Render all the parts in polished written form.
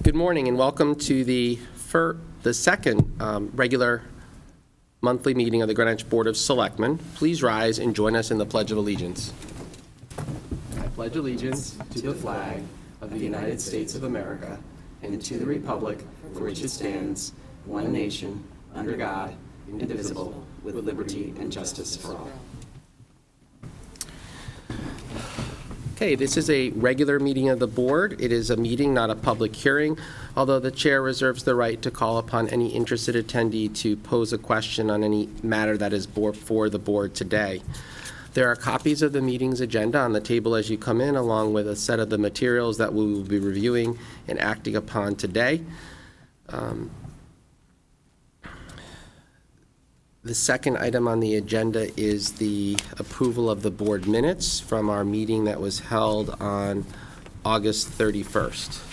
Good morning and welcome to the second regular monthly meeting of the Greenwich Board of Selectmen. Please rise and join us in the Pledge of Allegiance. I pledge allegiance to the flag of the United States of America and to the republic for which it stands, one nation, under God, indivisible, with liberty and justice for all. Okay, this is a regular meeting of the board. It is a meeting, not a public hearing, although the chair reserves the right to call upon any interested attendee to pose a question on any matter that is before the board today. There are copies of the meeting's agenda on the table as you come in, along with a set of the materials that we will be reviewing and acting upon today. The second item on the agenda is the approval of the board minutes from our meeting that was held on August 31st.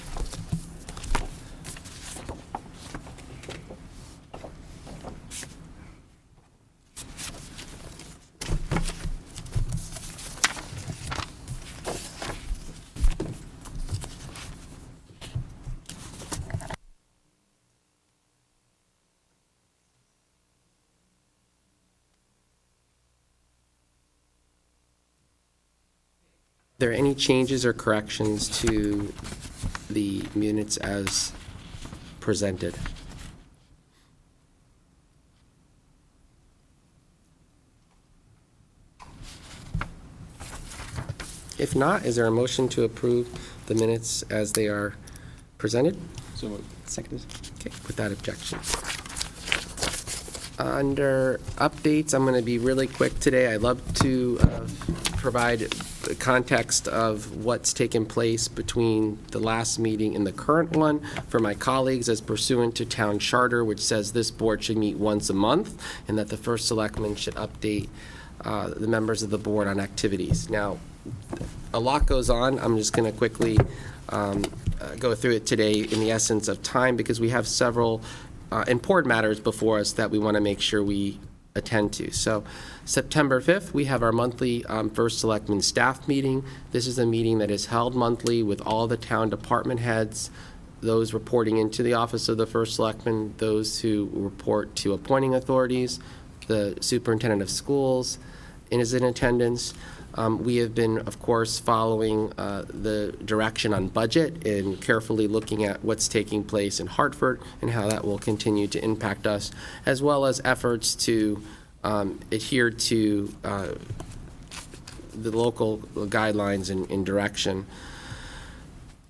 Are there any changes or corrections to the minutes as presented? If not, is there a motion to approve the minutes as they are presented? So moved. Seconded. Okay, without objection. Under updates, I'm going to be really quick today. I'd love to provide the context of what's taken place between the last meeting and the current one for my colleagues as pursuant to town charter, which says this board should meet once a month and that the first selectman should update the members of the board on activities. Now, a lot goes on. I'm just going to quickly go through it today in the essence of time because we have several important matters before us that we want to make sure we attend to. So September 5th, we have our monthly First Selectman staff meeting. This is a meeting that is held monthly with all the town department heads, those reporting into the office of the First Selectman, those who report to appointing authorities, the superintendent of schools is in attendance. We have been, of course, following the direction on budget and carefully looking at what's taking place in Hartford and how that will continue to impact us, as well as efforts to adhere to the local guidelines and direction.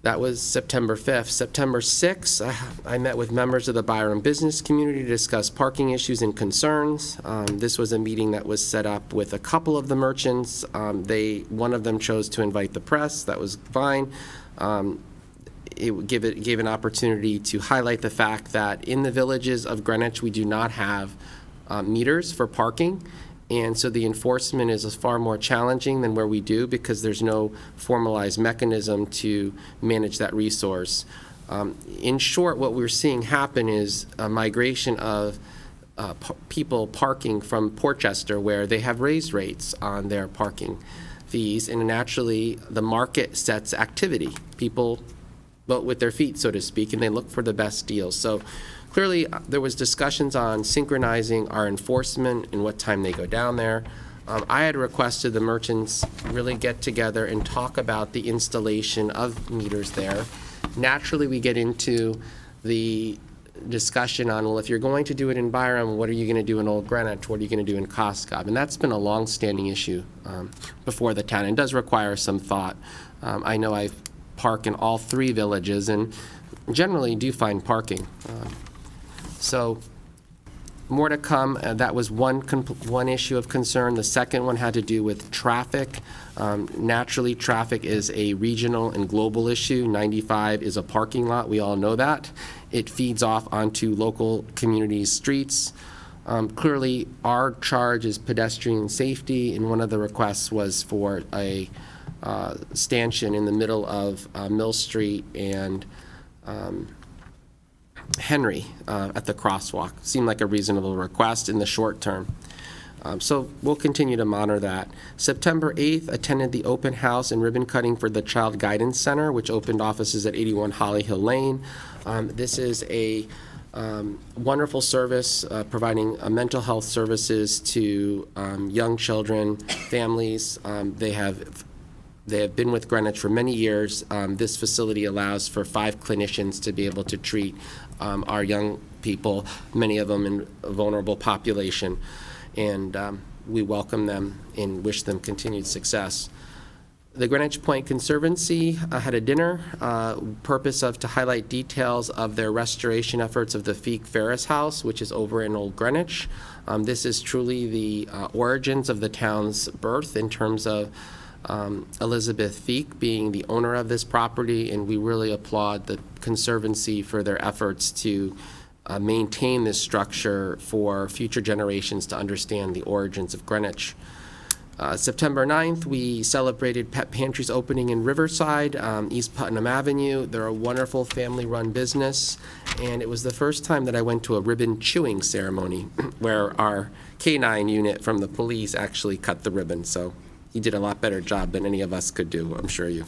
That was September 5th. September 6th, I met with members of the Byram business community to discuss parking issues and concerns. This was a meeting that was set up with a couple of the merchants. One of them chose to invite the press. That was fine. It gave an opportunity to highlight the fact that in the villages of Greenwich, we do not have meters for parking. And so the enforcement is far more challenging than where we do because there's no formalized mechanism to manage that resource. In short, what we're seeing happen is a migration of people parking from Portchester where they have raised rates on their parking fees, and naturally the market sets activity. People vote with their feet, so to speak, and they look for the best deals. So clearly, there was discussions on synchronizing our enforcement and what time they go down there. I had requested the merchants really get together and talk about the installation of meters there. Naturally, we get into the discussion on, well, if you're going to do it in Byram, what are you going to do in Old Greenwich? What are you going to do in Coscob? And that's been a long-standing issue before the town and does require some thought. I know I park in all three villages and generally do find parking. So more to come. That was one issue of concern. The second one had to do with traffic. Naturally, traffic is a regional and global issue. 95 is a parking lot. We all know that. It feeds off onto local communities' streets. Clearly, our charge is pedestrian safety, and one of the requests was for a stanchion in the middle of Mill Street and Henry at the crosswalk. Seemed like a reasonable request in the short term. So we'll continue to monitor that. September 8th, attended the open house and ribbon cutting for the Child Guidance Center, which opened offices at 81 Holly Hill Lane. This is a wonderful service providing mental health services to young children, families. They have been with Greenwich for many years. This facility allows for 5 clinicians to be able to treat our young people, many of them in a vulnerable population. And we welcome them and wish them continued success. The Greenwich Point Conservancy had a dinner, purpose of to highlight details of their restoration efforts of the Feek Ferris House, which is over in Old Greenwich. This is truly the origins of the town's birth in terms of Elizabeth Feek being the owner of this property, and we really applaud the Conservancy for their efforts to maintain this structure for future generations to understand the origins of Greenwich. September 9th, we celebrated Pet Pantry's opening in Riverside, East Putnam Avenue. They're a wonderful family-run business, and it was the first time that I went to a ribbon chewing ceremony where our K-9 unit from the police actually cut the ribbon, so he did a lot better job than any of us could do, I'm sure you.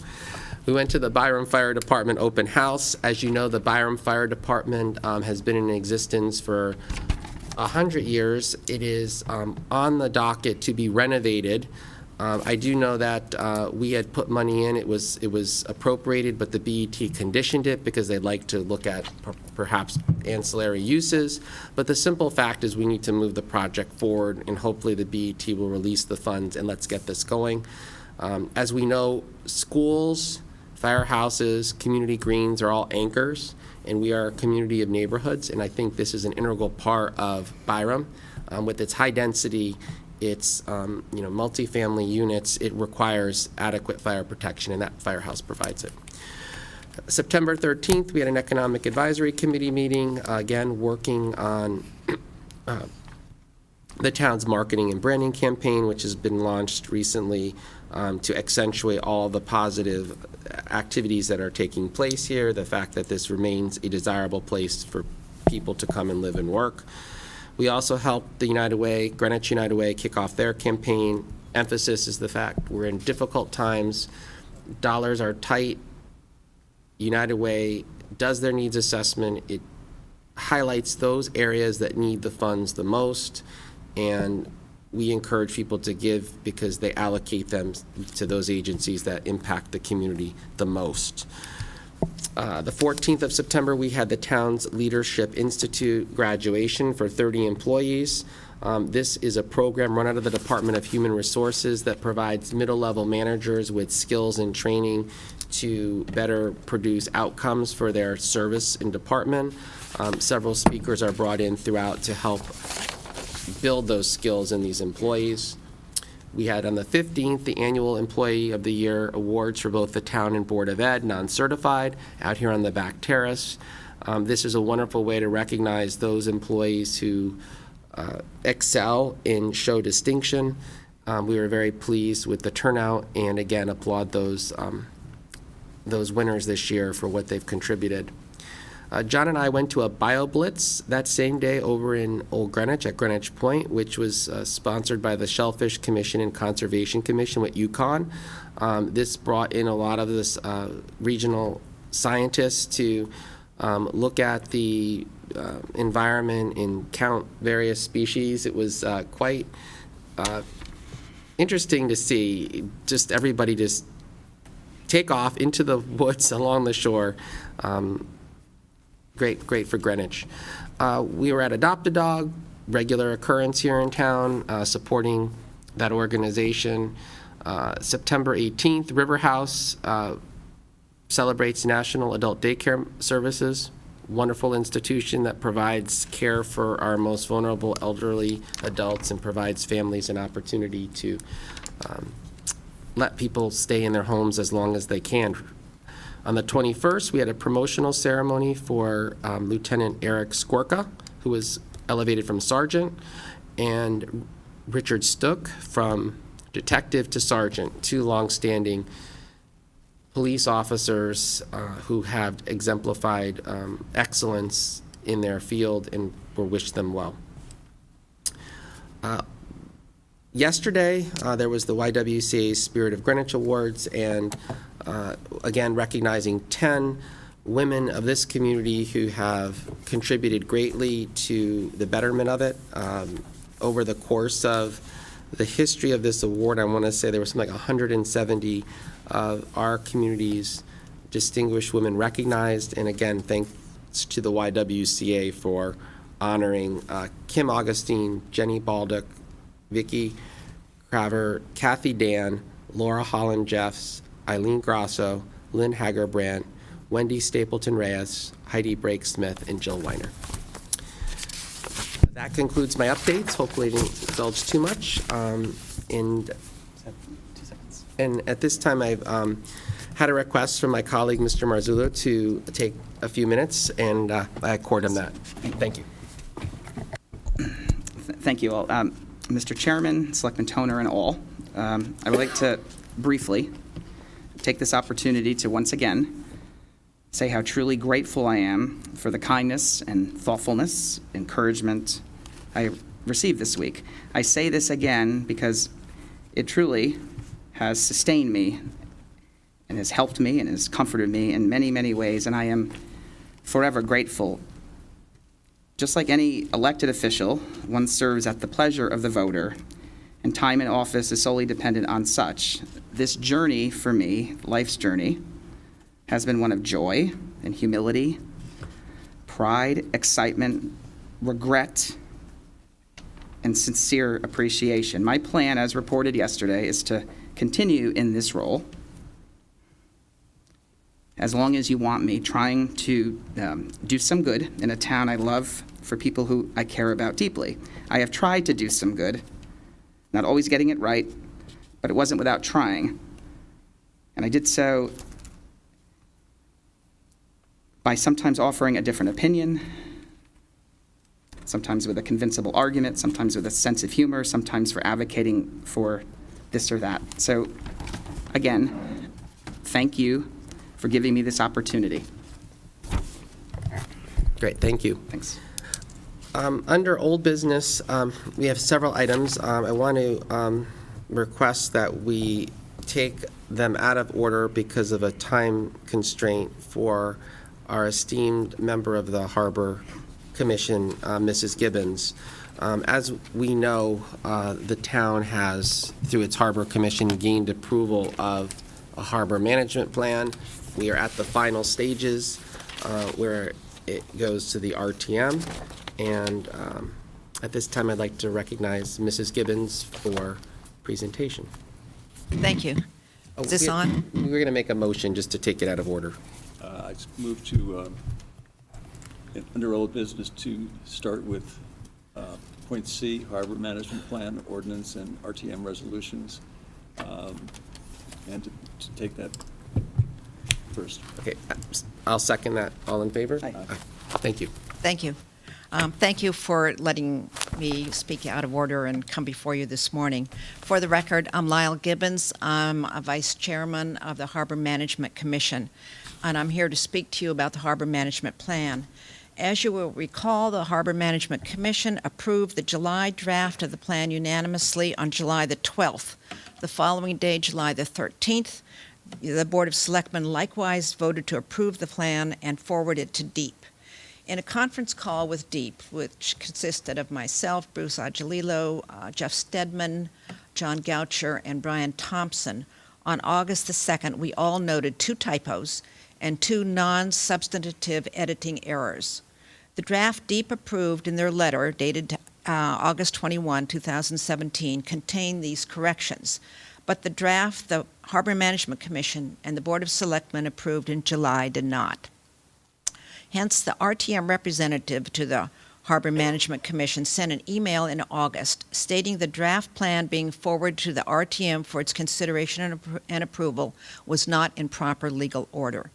We went to the Byram Fire Department open house. As you know, the Byram Fire Department has been in existence for 100 years. It is on the docket to be renovated. I do know that we had put money in. It was appropriated, but the BET conditioned it because they'd like to look at perhaps ancillary uses. But the simple fact is we need to move the project forward, and hopefully the BET will release the funds, and let's get this going. As we know, schools, firehouses, community greens are all anchors, and we are a community of neighborhoods, and I think this is an integral part of Byram. With its high density, its multifamily units, it requires adequate fire protection, and that firehouse provides it. September 13th, we had an Economic Advisory Committee meeting, again working on the town's marketing and branding campaign, which has been launched recently to accentuate all the positive activities that are taking place here, the fact that this remains a desirable place for people to come and live and work. We also helped the United Way, Greenwich United Way, kick off their campaign. Emphasis is the fact we're in difficult times, dollars are tight. United Way does their needs assessment. It highlights those areas that need the funds the most, and we encourage people to give because they allocate them to those agencies that impact the community the most. The 14th of September, we had the town's Leadership Institute graduation for 30 employees. This is a program run out of the Department of Human Resources that provides middle-level managers with skills and training to better produce outcomes for their service and department. Several speakers are brought in throughout to help build those skills in these employees. We had on the 15th the annual Employee of the Year awards for both the town and Board of Ed, non-certified, out here on the back terrace. This is a wonderful way to recognize those employees who excel and show distinction. We were very pleased with the turnout, and again applaud those winners this year for what they've contributed. John and I went to a BioBlitz that same day over in Old Greenwich at Greenwich Point, which was sponsored by the Shellfish Commission and Conservation Commission with UConn. This brought in a lot of this regional scientists to look at the environment and count various species. It was quite interesting to see just everybody just take off into the woods along the shore. Great for Greenwich. We were at Adopt a Dog, regular occurrence here in town, supporting that organization. September 18th, River House celebrates National Adult Daycare Services, wonderful institution that provides care for our most vulnerable elderly adults and provides families an opportunity to let people stay in their homes as long as they can. On the 21st, we had a promotional ceremony for Lieutenant Eric Skorka, who was elevated from sergeant, and Richard Stuck from detective to sergeant, 2 longstanding police officers who have exemplified excellence in their field, and we'll wish them well. Yesterday, there was the YWCA Spirit of Greenwich Awards, and again, recognizing 10 women of this community who have contributed greatly to the betterment of it. Over the course of the history of this award, I want to say there was something like 170 of our community's distinguished women recognized, and again, thanks to the YWCA for honoring Kim Augustine, Jenny Baldock, Vicki Craver, Kathy Dan, Laura Holland Jeffs, Eileen Grosso, Lynn Hagerbrandt, Wendy Stapleton Reyes, Heidi Brake Smith, and Jill Weiner. That concludes my updates. Hopefully I didn't indulge too much. And at this time, I've had a request from my colleague, Mr. Marzullo, to take a few minutes, and I accord him that. Thank you. Thank you all. Mr. Chairman, Selectman Toner, and all, I would like to briefly take this opportunity to once again say how truly grateful I am for the kindness and thoughtfulness, encouragement I received this week. I say this again because it truly has sustained me and has helped me and has comforted me in many, many ways, and I am forever grateful. Just like any elected official, one serves at the pleasure of the voter, and time in office is solely dependent on such. This journey for me, life's journey, has been one of joy and humility, pride, excitement, regret, and sincere appreciation. My plan, as reported yesterday, is to continue in this role as long as you want me, trying to do some good in a town I love for people who I care about deeply. I have tried to do some good, not always getting it right, but it wasn't without trying. And I did so by sometimes offering a different opinion, sometimes with a convincible argument, sometimes with a sense of humor, sometimes for advocating for this or that. So, again, thank you for giving me this opportunity. Great, thank you. Thanks. Under old business, we have several items. I want to request that we take them out of order because of a time constraint for our esteemed member of the Harbor Commission, Mrs. Gibbons. As we know, the town has, through its Harbor Commission, gained approval of a harbor management plan. We are at the final stages where it goes to the RTM. And at this time, I'd like to recognize Mrs. Gibbons for presentation. Thank you. Is this on? We're going to make a motion just to take it out of order. I move to, under old business, to start with point C, Harbor Management Plan, Ordinance, and RTM resolutions, and to take that first. Okay, I'll second that. All in favor? Aye. Thank you. Thank you. Thank you for letting me speak out of order and come before you this morning. For the record, I'm Lyle Gibbons. I'm a vice chairman of the Harbor Management Commission, and I'm here to speak to you about the Harbor Management Plan. As you will recall, the Harbor Management Commission approved the July draft of the plan unanimously on July the 12th. The following day, July the 13th, the Board of Selectmen likewise voted to approve the plan and forward it to DEEP. In a conference call with DEEP, which consisted of myself, Bruce Agilillo, Jeff Stedman, John Goucher, and Brian Thompson, on August the 2nd, we all noted 2 typos and 2 non-substantive editing errors. The draft DEEP approved in their letter, dated August 21, 2017, contained these corrections, but the draft the Harbor Management Commission and the Board of Selectmen approved in July did not. Hence, the RTM representative to the Harbor Management Commission sent an email in August stating the draft plan being forwarded to the RTM for its consideration and approval was not in proper legal order.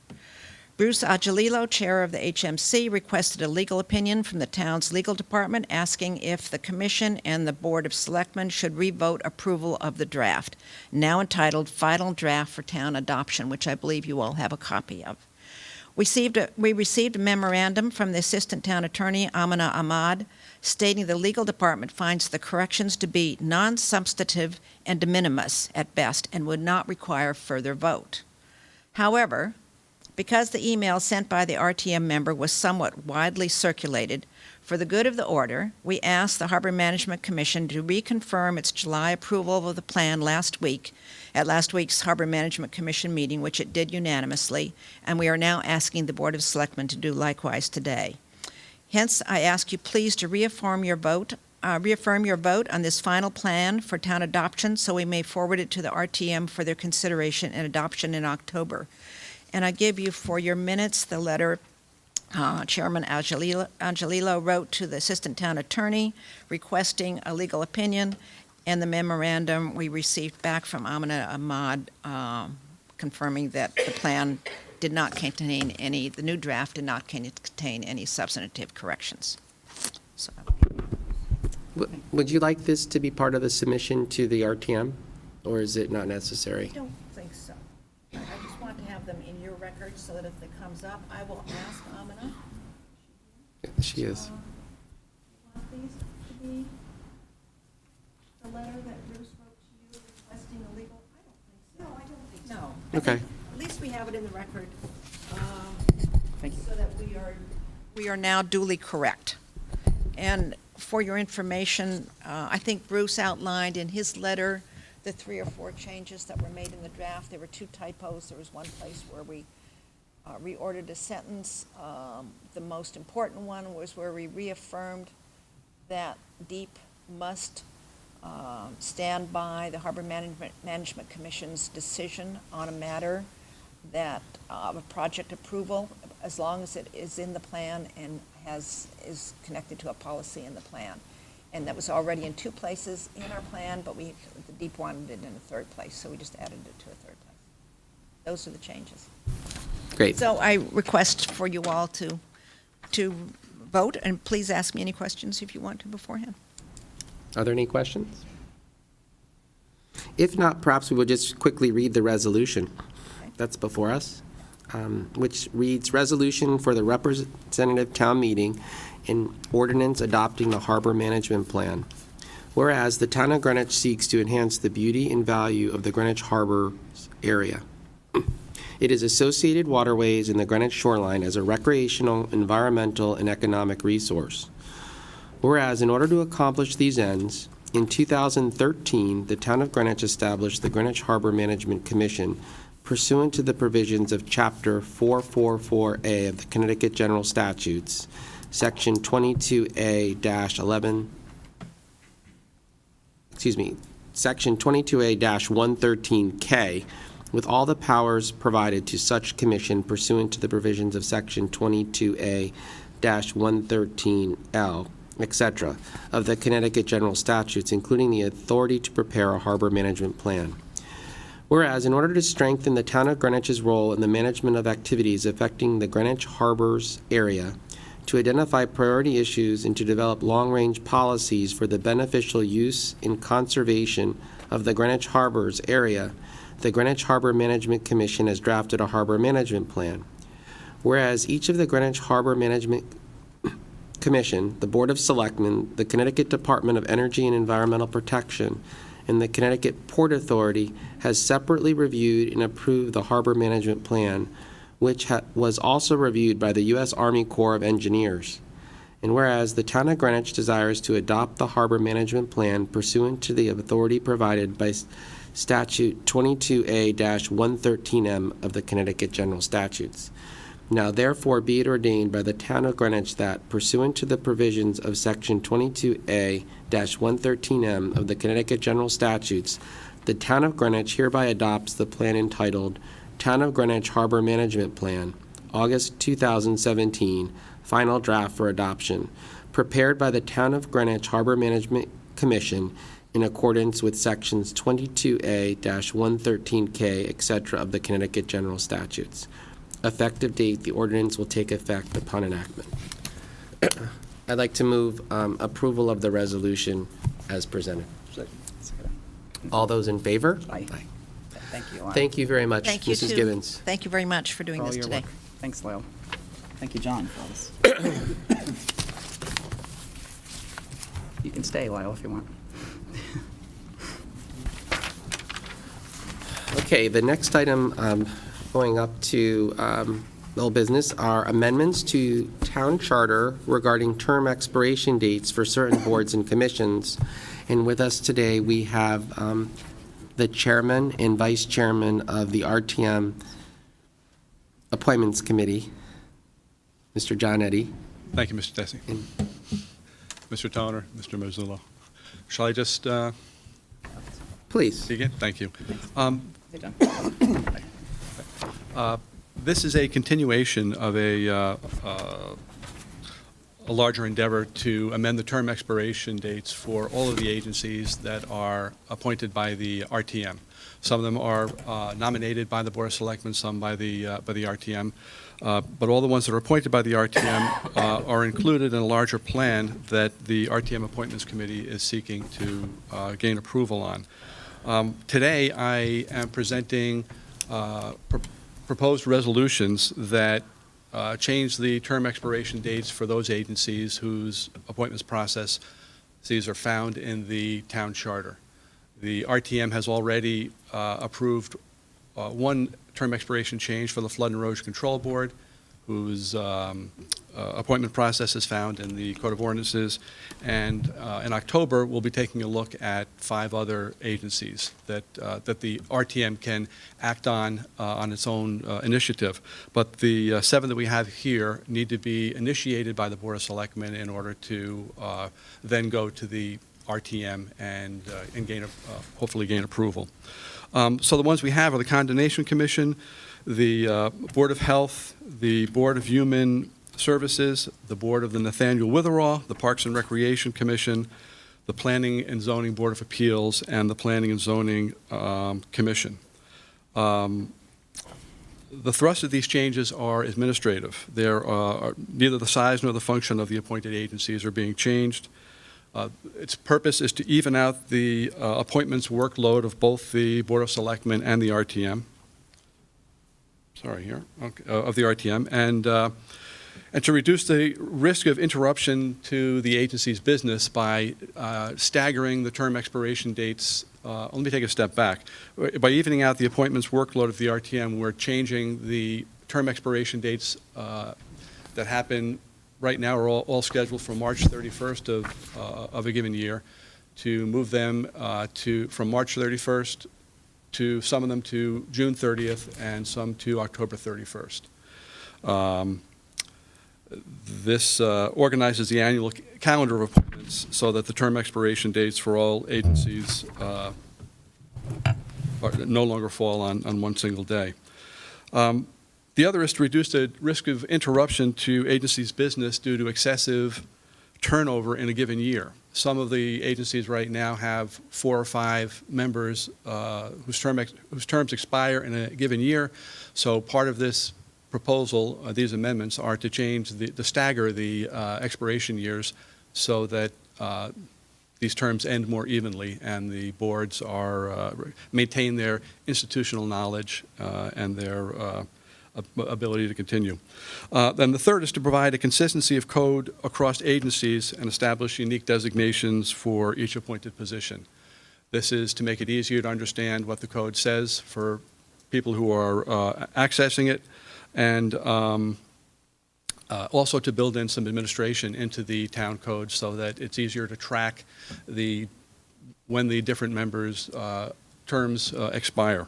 Bruce Agilillo, chair of the HMC, requested a legal opinion from the town's legal department asking if the Commission and the Board of Selectmen should revote approval of the draft, now entitled Final Draft for Town Adoption, which I believe you all have a copy of. We received a memorandum from the Assistant Town Attorney, Amina Ahmad, stating the legal department finds the corrections to be non-substantive and de minimis at best and would not require further vote. However, because the email sent by the RTM member was somewhat widely circulated, for the good of the order, we asked the Harbor Management Commission to reconfirm its July approval of the plan last week at last week's Harbor Management Commission meeting, which it did unanimously, and we are now asking the Board of Selectmen to do likewise today. Hence, I ask you please to reaffirm your vote on this final plan for town adoption so we may forward it to the RTM for their consideration and adoption in October. And I give you for your minutes the letter Chairman Angelillo wrote to the Assistant Town Attorney requesting a legal opinion, and the memorandum we received back from Amina Ahmad confirming that the plan did not contain the new draft did not contain any substantive corrections. So, Would you like this to be part of the submission to the RTM, or is it not necessary? I don't think so. I just want to have them in your record so that if it comes up, I will ask Amina. She is. Want these to be the letter that Bruce wrote to you requesting a legal? I don't think so. No, I don't think so. Okay. At least we have it in the record. Thank you. So that we are now duly correct. And for your information, I think Bruce outlined in his letter the 3 or 4 changes that were made in the draft. There were 2 typos. There was one place where we reordered a sentence. The most important one was where we reaffirmed that DEEP must stand by the Harbor Management Commission's decision on a matter that of a project approval, as long as it is in the plan and is connected to a policy in the plan. And that was already in 2 places in our plan, but the DEEP wanted it in a 3rd place, so we just added it to a 3rd place. Those are the changes. Great. So I request for you all to vote, and please ask me any questions if you want to beforehand. Are there any questions? If not, perhaps we will just quickly read the resolution that's before us, which reads, Resolution for the Representative Town Meeting and Ordinance Adopting the Harbor Management Plan. Whereas the Town of Greenwich seeks to enhance the beauty and value of the Greenwich Harbor area. It is associated waterways in the Greenwich shoreline as a recreational, environmental, and economic resource. Whereas in order to accomplish these ends, in 2013, the Town of Greenwich established the Greenwich Harbor Management Commission pursuant to the provisions of Chapter 444A of the Connecticut General Statutes, Section 22A-11, Section 22A-113K, with all the powers provided to such commission pursuant to the provisions of Section 22A-113L, etc., of the Connecticut General Statutes, including the authority to prepare a harbor management plan. Whereas, in order to strengthen the Town of Greenwich's role in the management of activities affecting the Greenwich Harbors area, to identify priority issues and to develop long-range policies for the beneficial use and conservation of the Greenwich Harbors area, the Greenwich Harbor Management Commission has drafted a harbor management plan. Whereas each of the Greenwich Harbor Management Commission, the Board of Selectmen, the Connecticut Department of Energy and Environmental Protection, and the Connecticut Port Authority has separately reviewed and approved the Harbor Management Plan, which was also reviewed by the U.S. Army Corps of Engineers. And whereas the Town of Greenwich desires to adopt the Harbor Management Plan pursuant to the authority provided by Statute 22A-113M of the Connecticut General Statutes. Now therefore be it ordained by the Town of Greenwich that, pursuant to the provisions of Section 22A-113M of the Connecticut General Statutes, the Town of Greenwich hereby adopts the plan entitled Town of Greenwich Harbor Management Plan, August 2017, final draft for adoption, prepared by the Town of Greenwich Harbor Management Commission in accordance with Sections 22A-113K, etc. of the Connecticut General Statutes. Effective date, the ordinance will take effect upon enactment. I'd like to move approval of the resolution as presented. Second. All those in favor? Aye. Thank you. Thank you very much, Thank you, Mrs. too. Gibbons. Thank you very much for doing For all this your today. work. Thanks, Lyle. Thank you, John, for all this. You can stay, Lyle, if you want. Okay, the next item going up to old business are amendments to town charter regarding term expiration dates for certain boards and commissions. And with us today, we have the chairman and vice chairman of the RTM Appointments Committee, Mr. John Eddy. Thank you, Mr. Desi. Mr. Toner, Mr. Mazzullo. Shall I just Please. begin? Thank you. Hey, John. This is a continuation of a larger endeavor to amend the term expiration dates for all of the agencies that are appointed by the RTM. Some of them are nominated by the Board of Selectmen, some by the RTM. But all the ones that are appointed by the RTM are included in a larger plan that the RTM Appointments Committee is seeking to gain approval on. Today, I am presenting proposed resolutions that change the term expiration dates for those agencies whose appointments processes are found in the town charter. The RTM has already approved one term expiration change for the Flood and Erosion Control Board, whose appointment process is found in the Code of Ordinances. And in October, we'll be taking a look at 5 other agencies that the RTM can act on its own initiative. But the 7 that we have here need to be initiated by the Board of Selectmen in order to then go to the RTM and gain, hopefully gain approval. So the ones we have are the Condemnation Commission, the Board of Health, the Board of Human Services, the Board of the Nathaniel Witherall, the Parks and Recreation Commission, the Planning and Zoning Board of Appeals, and the Planning and Zoning Commission. The thrust of these changes are administrative. Neither the size nor the function of the appointed agencies are being changed. Its purpose is to even out the appointments workload of both the Board of Selectmen and the RTM. Of the RTM, and to reduce the risk of interruption to the agency's business by staggering the term expiration dates. Let me take a step back. By evening out the appointments workload of the RTM, we're changing the term expiration dates that happen right now are all scheduled for March 31st of a given year, to move them from March 31st to some of them to June 30th and some to October 31st. This organizes the annual calendar of appointments so that the term expiration dates for all agencies no longer fall on one single day. The other is to reduce the risk of interruption to agencies' business due to excessive turnover in a given year. Some of the agencies right now have 4 or 5 members whose terms expire in a given year. So part of this proposal, these amendments, are to change to stagger the expiration years so that these terms end more evenly and the boards maintain their institutional knowledge and their ability to continue. Then the third is to provide a consistency of code across agencies and establish unique designations for each appointed position. This is to make it easier to understand what the code says for people who are accessing it, and also to build in some administration into the town code so that it's easier to track when the different members' terms expire.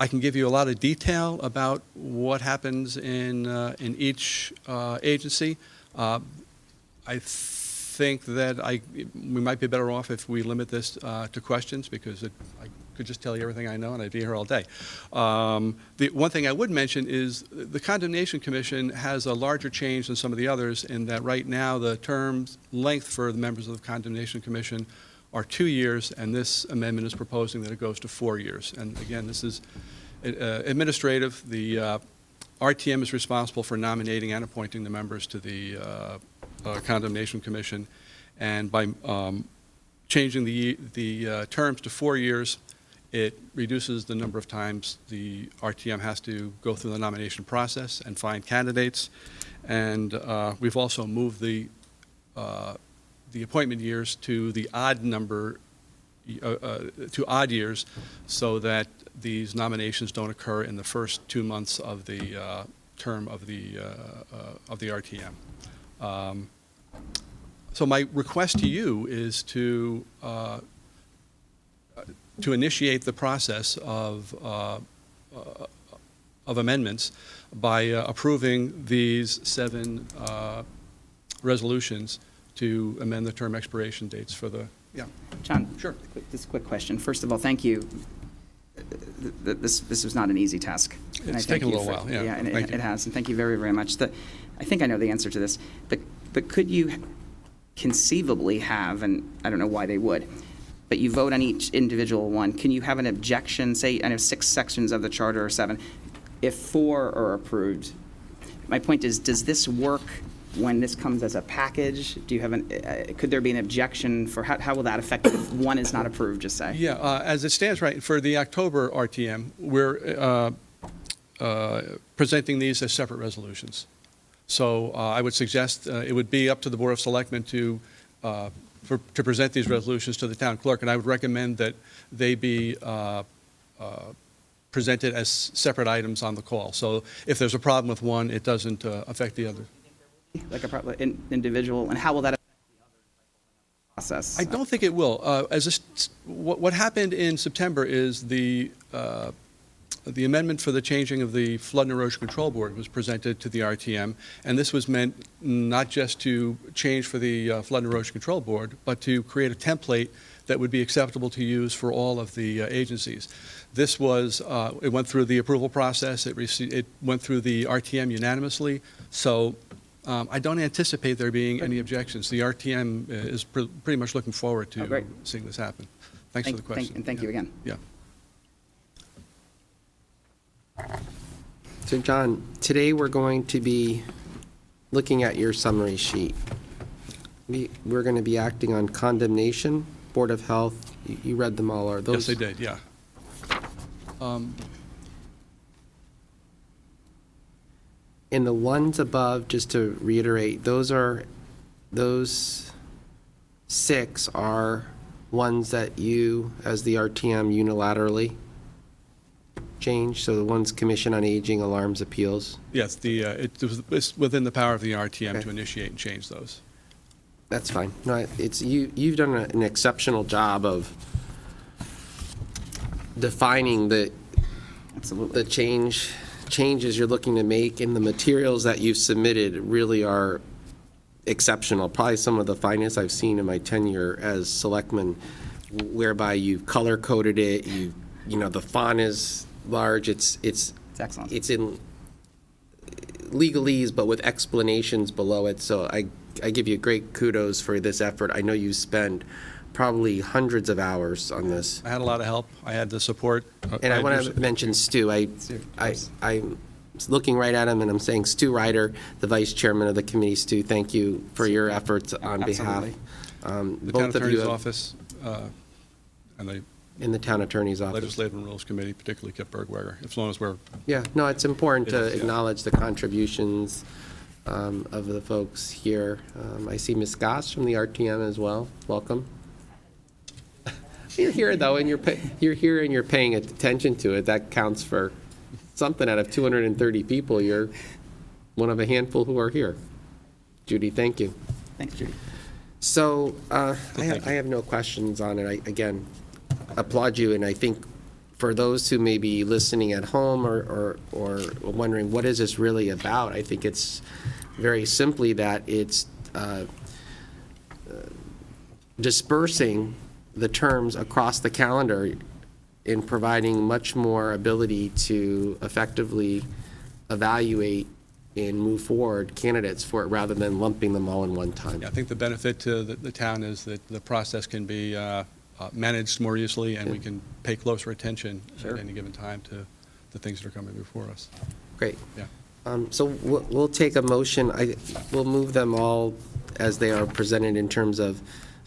I can give you a lot of detail about what happens in each agency. I think that we might be better off if we limit this to questions, because I could just tell you everything I know and I'd be here all day. The one thing I would mention is the Condemnation Commission has a larger change than some of the others in that right now the term length for the members of the Condemnation Commission are 2 years, and this amendment is proposing that it goes to 4 years. And again, this is administrative. The RTM is responsible for nominating and appointing the members to the Condemnation Commission, and by changing the terms to 4 years, it reduces the number of times the RTM has to go through the nomination process and find candidates. And we've also moved the the appointment years to the odd number, to odd years, so that these nominations don't occur in the first 2 months of the term of the RTM. So my request to you is to initiate the process of amendments by approving these 7 resolutions to amend the term expiration dates for the, yeah. John? Sure. Just a quick question. First of all, thank you. This was not an easy task. And I It's thank taken a you little while, yeah. and Thank you. it has, and thank you very, very much. I think I know the answer to this, but could you conceivably have, and I don't know why they would, but you vote on each individual one, can you have an objection, say, I know 6 sections of the charter or 7, if 4 are approved? My point is, does this work when this comes as a package? Do you have could there be an objection for, how will that affect if one is not approved, just say? Yeah, as it stands right, for the October RTM, we're presenting these as separate resolutions. So I would suggest it would be up to the Board of Selectmen to present these resolutions to the town clerk, and I would recommend that they be presented as separate items on the call. So if there's a problem with one, it doesn't affect the other. Like individual, and how will that affect the other process? I don't think it will. What happened in September is the amendment for the changing of the Flood and Erosion Control Board was presented to the RTM, and this was meant not just to change for the Flood and Erosion Control Board, but to create a template that would be acceptable to use for all of the agencies. This was, it went through the approval process, it went through the RTM unanimously, so I don't anticipate there being any objections. The RTM is pretty much looking forward to seeing this happen. Thanks for the question. And thank you again. Yeah. So John, today we're going to be looking at your summary sheet. We're going to be acting on condemnation, Board of Health. You read them all, are those? Yes, I did, yeah. And the ones above, just to reiterate, those 6 are ones that you, as the RTM, unilaterally changed. So the ones Commission on Aging, Alarms, Appeals. Yes, it's within the power of the RTM Okay. to initiate and change those. That's fine. No, you've done an exceptional job of defining Absolutely. the changes you're looking to make, and the materials that you've submitted really are exceptional. Probably some of the finest I've seen in my tenure as selectman, whereby you've color coded it. You know the font is large. It's excellent. It's in legalese, but with explanations below it. So I give you great kudos for this effort. I know you spend probably hundreds of hours on this. I had a lot of help. I had the support. And I want to mention Stu. I'm looking right at him and I'm saying Stu Ryder, the vice chairman of the committee. Stu, thank you for your efforts on behalf. The town Both of you attorney's office and the in the town attorney's office. Legislative and Rules Committee, particularly Kip Bergweger, as long as we're, Yeah, no, it's important It to is, yeah. acknowledge the contributions of the folks here. I see Ms. Goss from the RTM as well. Welcome. You're here, though, and you're here and you're paying attention to it. That counts for something. Out of 230 people, you're one of a handful who are here. Judy, thank you. Thanks, Judy. So I thank you. have no questions on it. I, again, applaud you, and I think for those who may be listening at home or wondering what is this really about, I think it's very simply that it's dispersing the terms across the calendar in providing much more ability to effectively evaluate and move forward candidates for it rather than lumping them all in one time. I think the benefit to the town is that the process can be managed more easily, and we can pay closer attention Sure. at any given time to the things that are coming before us. Great. Yeah. So we'll take a motion. We'll move them all as they are presented in terms of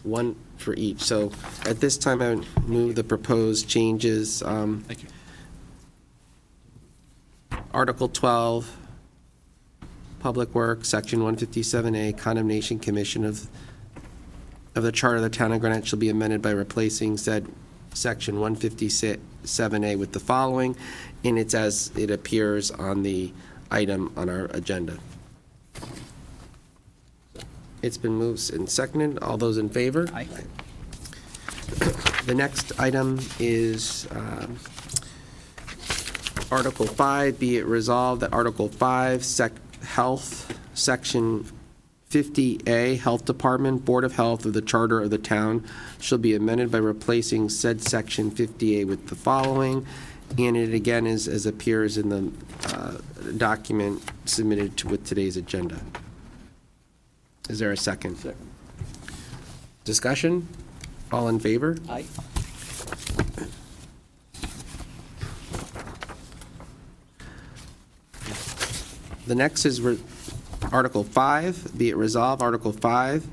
one for each. So at this time, I would move the proposed changes. Thank you. Article 12, Public Works, Section 157A, Condemnation Commission of the Charter of the Town of Gwinnett shall be amended by replacing said Section 157A with the following, and it's as it appears on the item on our agenda. It's been moved and seconded. All those in favor? Aye. The next item is Article 5, be it resolved that Article 5, Health, Section 50A, Health Department, Board of Health of the Charter of the Town shall be amended by replacing said Section 50A with the following, and it again is as appears in the document submitted with today's agenda. Is there a second? Second. Discussion? All in favor? Aye. The next is Article 5, be it resolved, Article 5,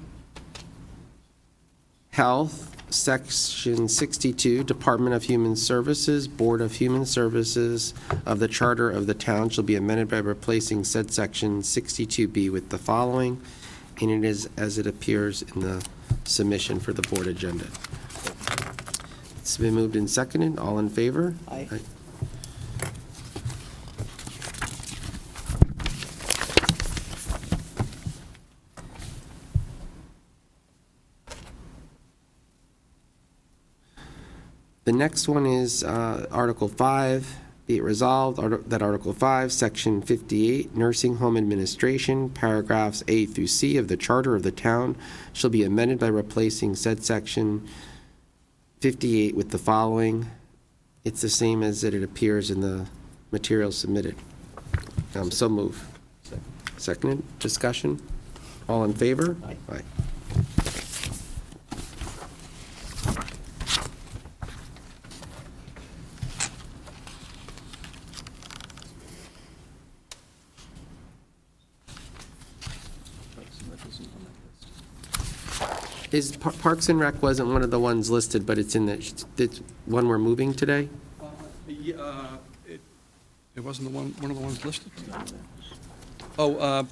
Health, Section 62, Department of Human Services, Board of Human Services of the Charter of the Town shall be amended by replacing said Section 62B with the following, and it is as it appears in the submission for the board agenda. It's been moved and seconded. All in favor? Aye. The next one is Article 5, be it resolved that Article 5, Section 58, Nursing Home Administration, paragraphs A through C of the Charter of the Town shall be amended by replacing said Section 58 with the following. It's the same as it appears in the material submitted. So move. Seconded. Discussion? All in favor? Aye. Aye. Parks and Rec isn't on that list. Is Parks and Rec wasn't one of the ones listed, but it's in the one we're moving today? It wasn't one of the ones listed? Oh, I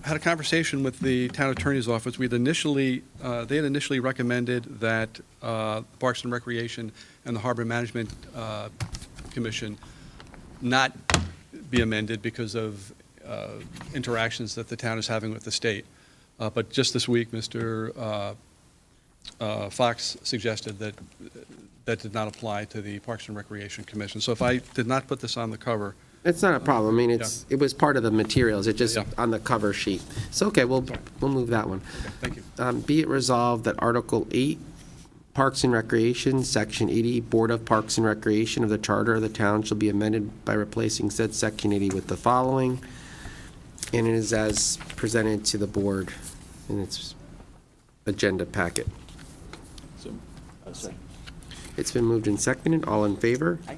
had a conversation with the town attorney's office. They had initially recommended that Parks and Recreation and the Harbor Management Commission not be amended because of interactions that the town is having with the state. But just this week, Mr. Fox suggested that that did not apply to the Parks and Recreation Commission. So if I did not put this on the cover, It's not a problem. I mean, it was part of the materials. It just Yeah. on the cover sheet. So, okay, we'll move that one. okay, thank you. Be it resolved that Article 8, Parks and Recreation, Section 80, Board of Parks and Recreation of the Charter of the Town shall be amended by replacing said Section 80 with the following, and it is as presented to the board in its agenda packet. So, second. It's been moved and seconded. All in favor? Aye.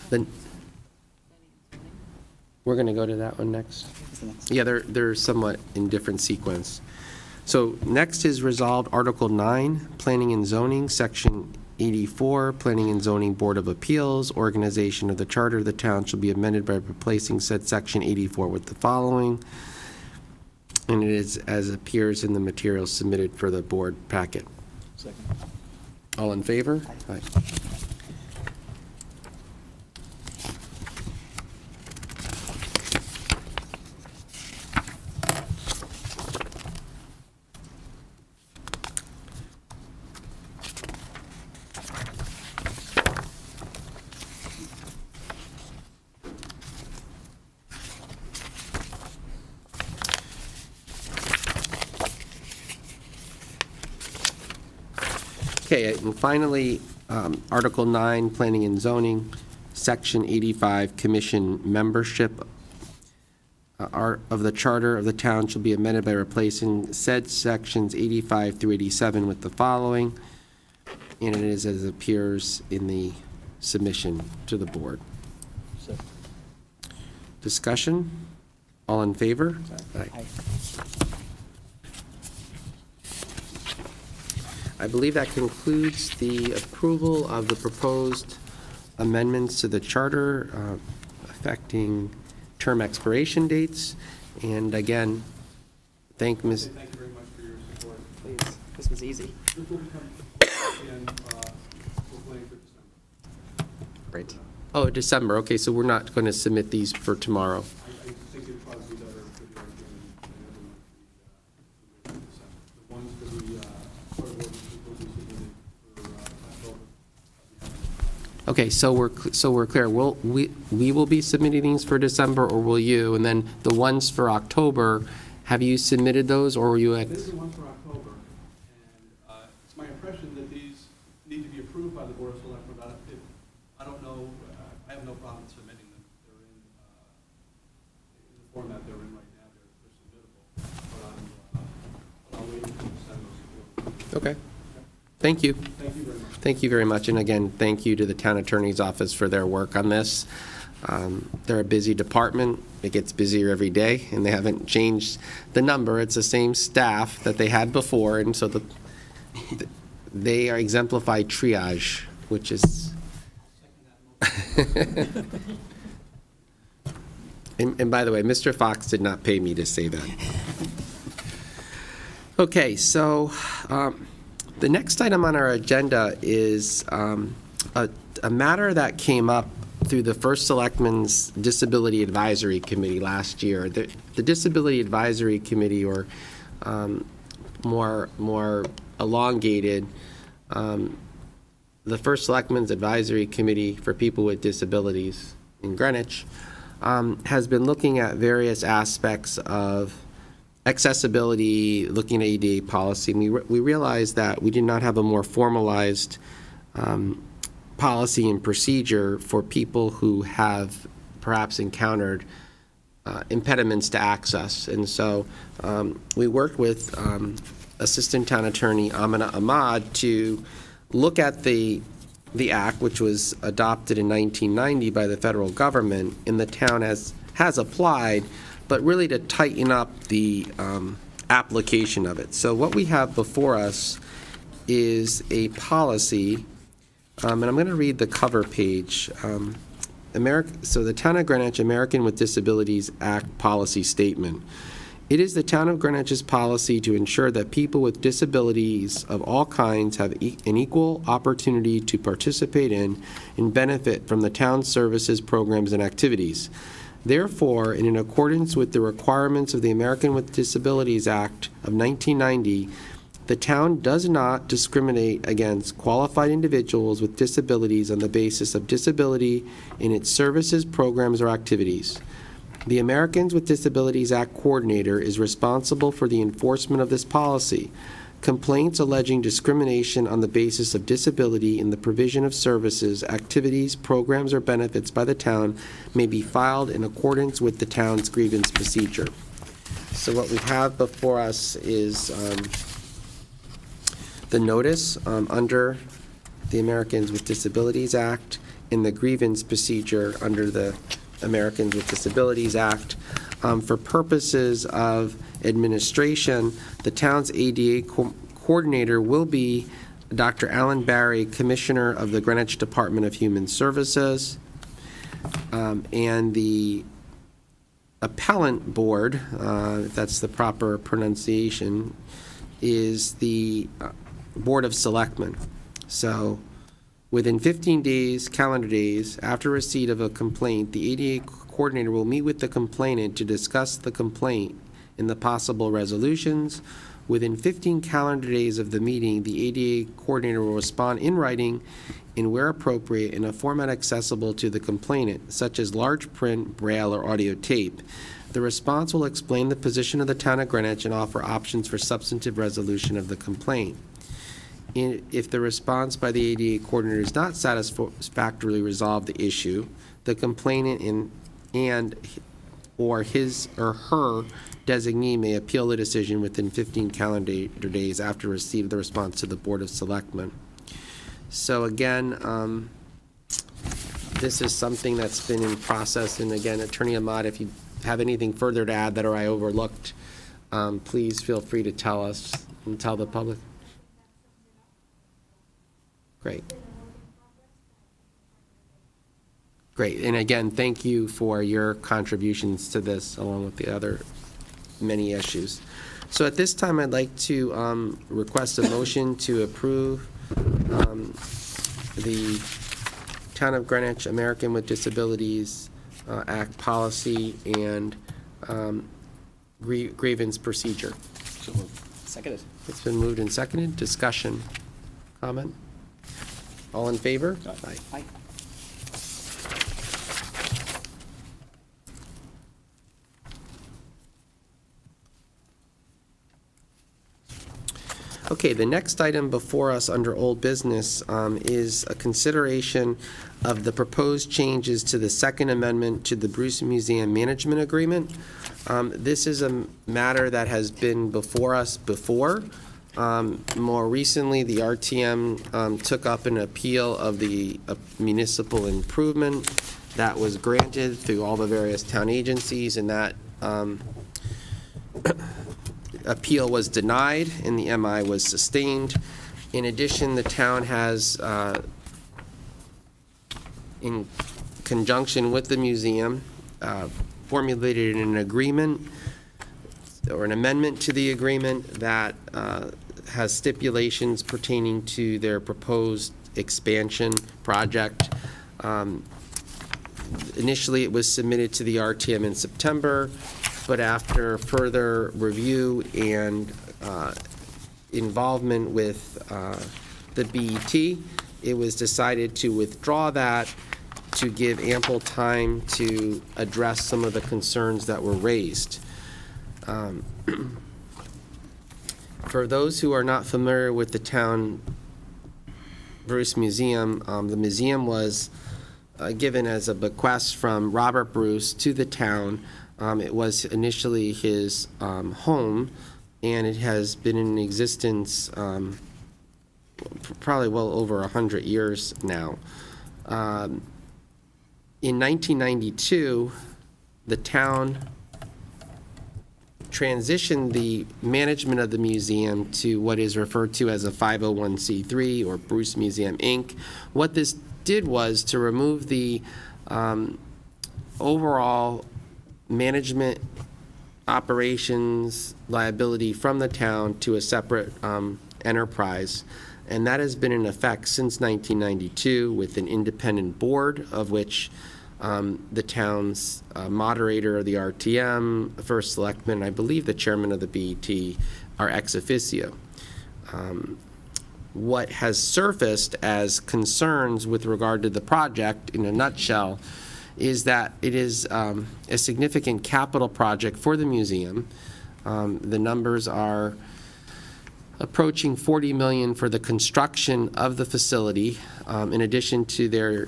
Then, we're going to go to that one next. What's the next? Yeah, they're somewhat in different sequence. So next is resolved Article 9, Planning and Zoning, Section 84, Planning and Zoning Board of Appeals, organization of the Charter of the Town shall be amended by replacing said Section 84 with the following, and it is as appears in the materials submitted for the board packet. Second. All in favor? Aye. Okay, and finally, Article 9, Planning and Zoning, Section 85, Commission membership of the Charter of the Town shall be amended by replacing said Sections 85 through 87 with the following, and it is as appears in the submission to the board. Second. Discussion? All in favor? Aye. I believe that concludes the approval of the proposed amendments to the charter affecting term expiration dates. And again, thank Ms. Thank you very much for your support. Please, this was easy. This will come and we're planning for December. Great. Oh, December, okay, so we're not going to submit these for tomorrow. I think it'd probably be better for the RTM and everyone the ones for the Port of Ordinance will be submitted for October. Okay, so we're clear. We will be submitting these for December, or will you? And then the ones for October, have you submitted those, or were you at? This is one for October, and it's my impression that these need to be approved by the Board of Selectmen. I don't know, I have no problem submitting them. They're in the format they're in right now. They're submittable, but I'll wait until December. Okay. Thank you. Thank you very much. Thank you very much. And again, thank you to the Town Attorney's Office for their work on this. They're a busy department. It gets busier every day, and they haven't changed the number. It's the same staff that they had before, and so they are exemplify triage, which is. And by the way, Mr. Fox did not pay me to say that. Okay, so the next item on our agenda is a matter that came up through the first Selectmen's Disability Advisory Committee last year. The Disability Advisory Committee, or more elongated, the first Selectmen's Advisory Committee for People with Disabilities in Greenwich has been looking at various aspects of accessibility, looking at ADA policy. And we realized that we did not have a more formalized policy and procedure for people who have perhaps encountered impediments to access. And so we worked with Assistant Town Attorney Amina Ahmad to look at the act, which was adopted in 1990 by the federal government, and the town has applied, but really to tighten up the application of it. So what we have before us is a policy, and I'm going to read the cover page. So the Town of Greenwich American with Disabilities Act Policy Statement. It is the Town of Greenwich's policy to ensure that people with disabilities of all kinds have an equal opportunity to participate in and benefit from the town's services, programs, and activities. Therefore, and in accordance with the requirements of the American with Disabilities Act of 1990, the town does not discriminate against qualified individuals with disabilities on the basis of disability in its services, programs, or activities. The Americans with Disabilities Act coordinator is responsible for the enforcement of this policy. Complaints alleging discrimination on the basis of disability in the provision of services, activities, programs, or benefits by the town may be filed in accordance with the town's grievance procedure. So what we have before us is the notice under the Americans with Disabilities Act and the grievance procedure under the Americans with Disabilities Act. For purposes of administration, the town's ADA coordinator will be Dr. Alan Barry, Commissioner of the Greenwich Department of Human Services, and the appellant board, if that's the proper pronunciation, is the Board of Selectmen. So within 15 days, calendar days, after receipt of a complaint, the ADA coordinator will meet with the complainant to discuss the complaint and the possible resolutions. Within 15 calendar days of the meeting, the ADA coordinator will respond in writing and, where appropriate, in a format accessible to the complainant, such as large print, braille, or audio tape. The response will explain the position of the town of Greenwich and offer options for substantive resolution of the complaint. If the response by the ADA coordinator does not satisfactorily resolve the issue, the complainant or his or her designee may appeal the decision within 15 calendar days after receipt of the response to the Board of Selectmen. So again, this is something that's been in process, and again, Attorney Ahmad, if you have anything further to add that I overlooked, please feel free to tell us and tell the public. Great. Great. And again, thank you for your contributions to this, along with the other many issues. So at this time, I'd like to request a motion to approve the Town of Greenwich American with Disabilities Act policy and grievance procedure. So moved. Seconded. It's been moved and seconded. Discussion, comment? All in favor? Aye. Aye. Okay, the next item before us under old business is a consideration of the proposed changes to the Second Amendment to the Bruce Museum Management Agreement. This is a matter that has been before us before. More recently, the RTM took up an appeal of the municipal improvement that was granted through all the various town agencies, and that appeal was denied and the MI was sustained. In addition, the town has, in conjunction with the museum, formulated an agreement or an amendment to the agreement that has stipulations pertaining to their proposed expansion project. Initially, it was submitted to the RTM in September, but after further review and involvement with the BET, it was decided to withdraw that to give ample time to address some of the concerns that were raised. For those who are not familiar with the town Bruce Museum, the museum was given as a bequest from Robert Bruce to the town. It was initially his home, and it has been in existence probably well over 100 years now. In 1992, the town transitioned the management of the museum to what is referred to as a 501c3, or Bruce Museum, Inc. What this did was to remove the overall management operations liability from the town to a separate enterprise. And that has been in effect since 1992 with an independent board, of which the town's moderator of the RTM, first selectman, and I believe the chairman of the BET are ex officio. What has surfaced as concerns with regard to the project, in a nutshell, is that it is a significant capital project for the museum. The numbers are approaching $40 million for the construction of the facility, in addition to their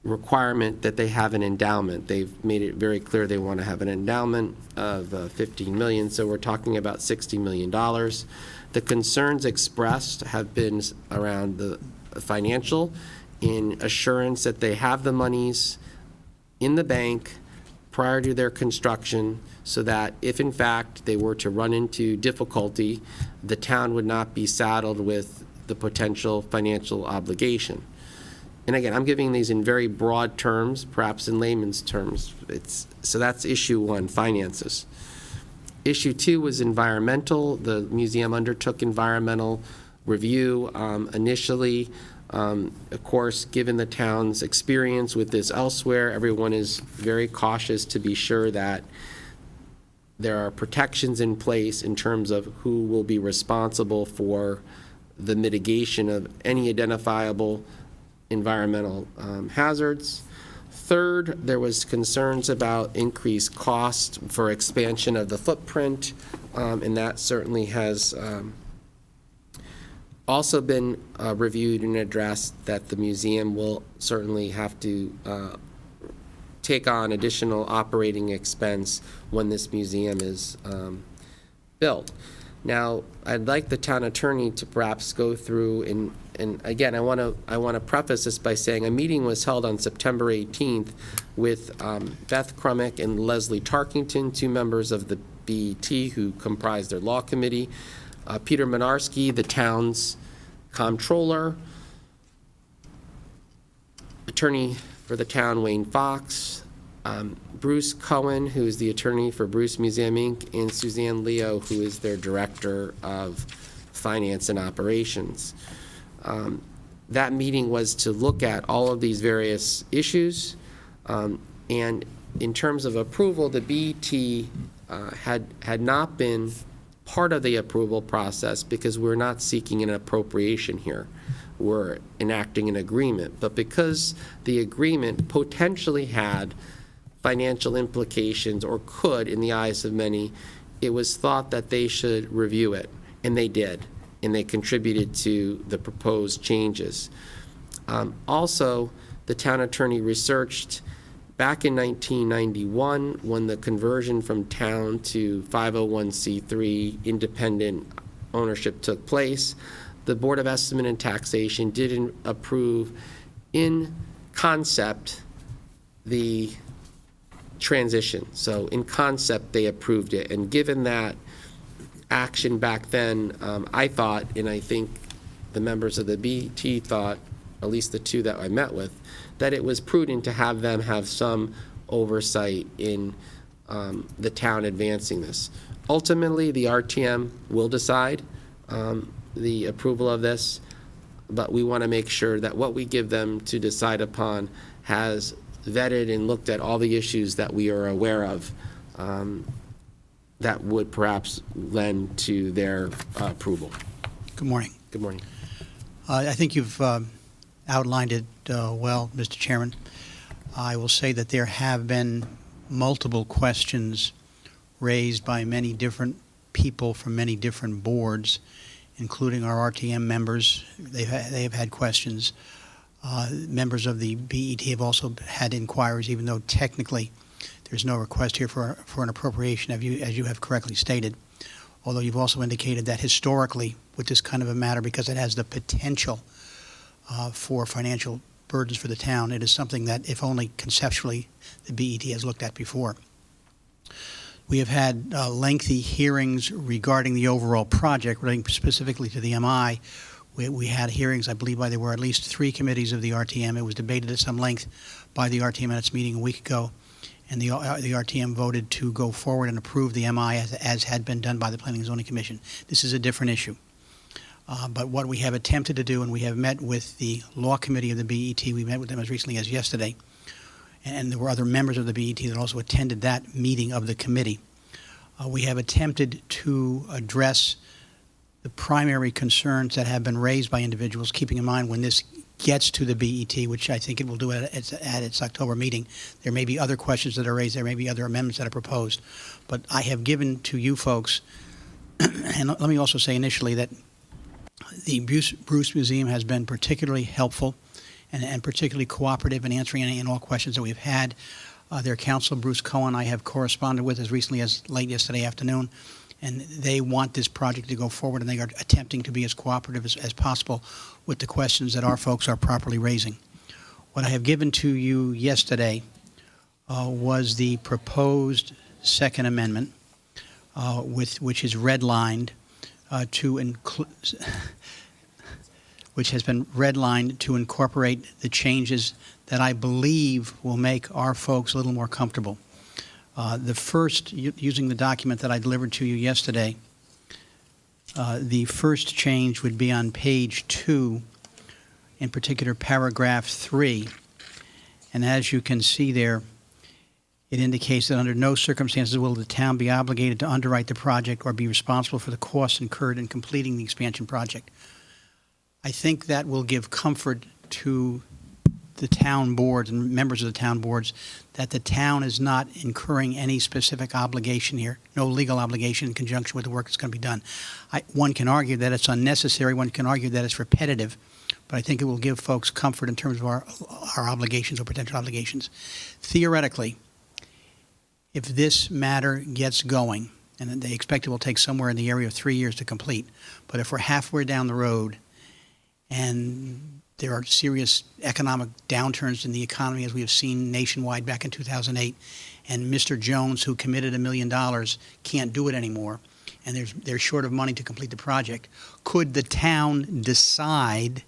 requirement that they have an endowment. They've made it very clear they want to have an endowment of $15 million, so we're talking about $60 million. The concerns expressed have been around the financial, in assurance that they have the monies in the bank prior to their construction, so that if in fact they were to run into difficulty, the town would not be saddled with the potential financial obligation. And again, I'm giving these in very broad terms, perhaps in layman's terms. So that's issue one, finances. Issue two was environmental. The museum undertook environmental review initially. Of course, given the town's experience with this elsewhere, everyone is very cautious to be sure that there are protections in place in terms of who will be responsible for the mitigation of any identifiable environmental hazards. Third, there was concerns about increased cost for expansion of the footprint, and that certainly has also been reviewed and addressed, that the museum will certainly have to take on additional operating expense when this museum is built. Now, I'd like the town attorney to perhaps go through, and again, I want to preface this by saying a meeting was held on September 18th with Beth Crummick and Leslie Tarkington, two members of the BET who comprise their law committee, Peter Minarski, the town's comptroller, Attorney For the town, Wayne Fox, Bruce Cohen, who is the attorney for Bruce Museum, Inc., and Suzanne Leo, who is their director of finance and operations. That meeting was to look at all of these various issues, and in terms of approval, the BET had not been part of the approval process because we're not seeking an appropriation here. We're enacting an agreement. But because the agreement potentially had financial implications, or could in the eyes of many, it was thought that they should review it, and they did, and they contributed to the proposed changes. Also, the town attorney researched back in 1991, when the conversion from town to 501c3 independent ownership took place, the Board of Estimate and Taxation didn't approve in concept the transition. So in concept, they approved it. And given that action back then, I thought, and I think the members of the BT thought, at least the two that I met with, that it was prudent to have them have some oversight in the town advancing this. Ultimately, the RTM will decide the approval of this, but we want to make sure that what we give them to decide upon has vetted and looked at all the issues that we are aware of that would perhaps lend to their approval. Good morning. Good morning. I think you've outlined it well, Mr. Chairman. I will say that there have been multiple questions raised by many different people from many different boards, including our RTM members. They have had questions. Members of the BET have also had inquiries, even though technically there's no request here for an appropriation, as you have correctly stated. Although you've also indicated that historically, with this kind of a matter, because it has the potential for financial burdens for the town, it is something that, if only conceptually, the BET has looked at before. We have had lengthy hearings regarding the overall project, relating specifically to the MI. We had hearings, I believe there were at least 3 committees of the RTM. It was debated at some length by the RTM at its meeting a week ago, and the RTM voted to go forward and approve the MI as had been done by the Planning and Zoning Commission. This is a different issue. But what we have attempted to do, and we have met with the Law Committee of the BET, we met with them as recently as yesterday, and there were other members of the BET that also attended that meeting of the committee. We have attempted to address the primary concerns that have been raised by individuals, keeping in mind when this gets to the BET, which I think it will do at its October meeting, there may be other questions that are raised, there may be other amendments that are proposed. But I have given to you folks, and let me also say initially that the Bruce Museum has been particularly helpful and particularly cooperative in answering any and all questions that we've had. Their counsel, Bruce Cohen, I have corresponded with as recently as late yesterday afternoon, and they want this project to go forward, and they are attempting to be as cooperative as possible with the questions that our folks are properly raising. What I have given to you yesterday was the proposed Second Amendment, which is redlined to include, which has been redlined to incorporate the changes that I believe will make our folks a little more comfortable. The first, using the document that I delivered to you yesterday, the first change would be on page 2, in particular paragraph 3. And as you can see there, it indicates that under no circumstances will the town be obligated to underwrite the project or be responsible for the costs incurred in completing the expansion project. I think that will give comfort to the town boards and members of the town boards that the town is not incurring any specific obligation here, no legal obligation in conjunction with the work that's going to be done. One can argue that it's unnecessary, one can argue that it's repetitive, but I think it will give folks comfort in terms of our obligations or potential obligations. Theoretically, if this matter gets going, and they expect it will take somewhere in the area of 3 years to complete, but if we're halfway down the road and there are serious economic downturns in the economy, as we have seen nationwide back in 2008, and Mr. Jones, who committed $1 million, can't do it anymore, and they're short of money to complete the project, could the town decide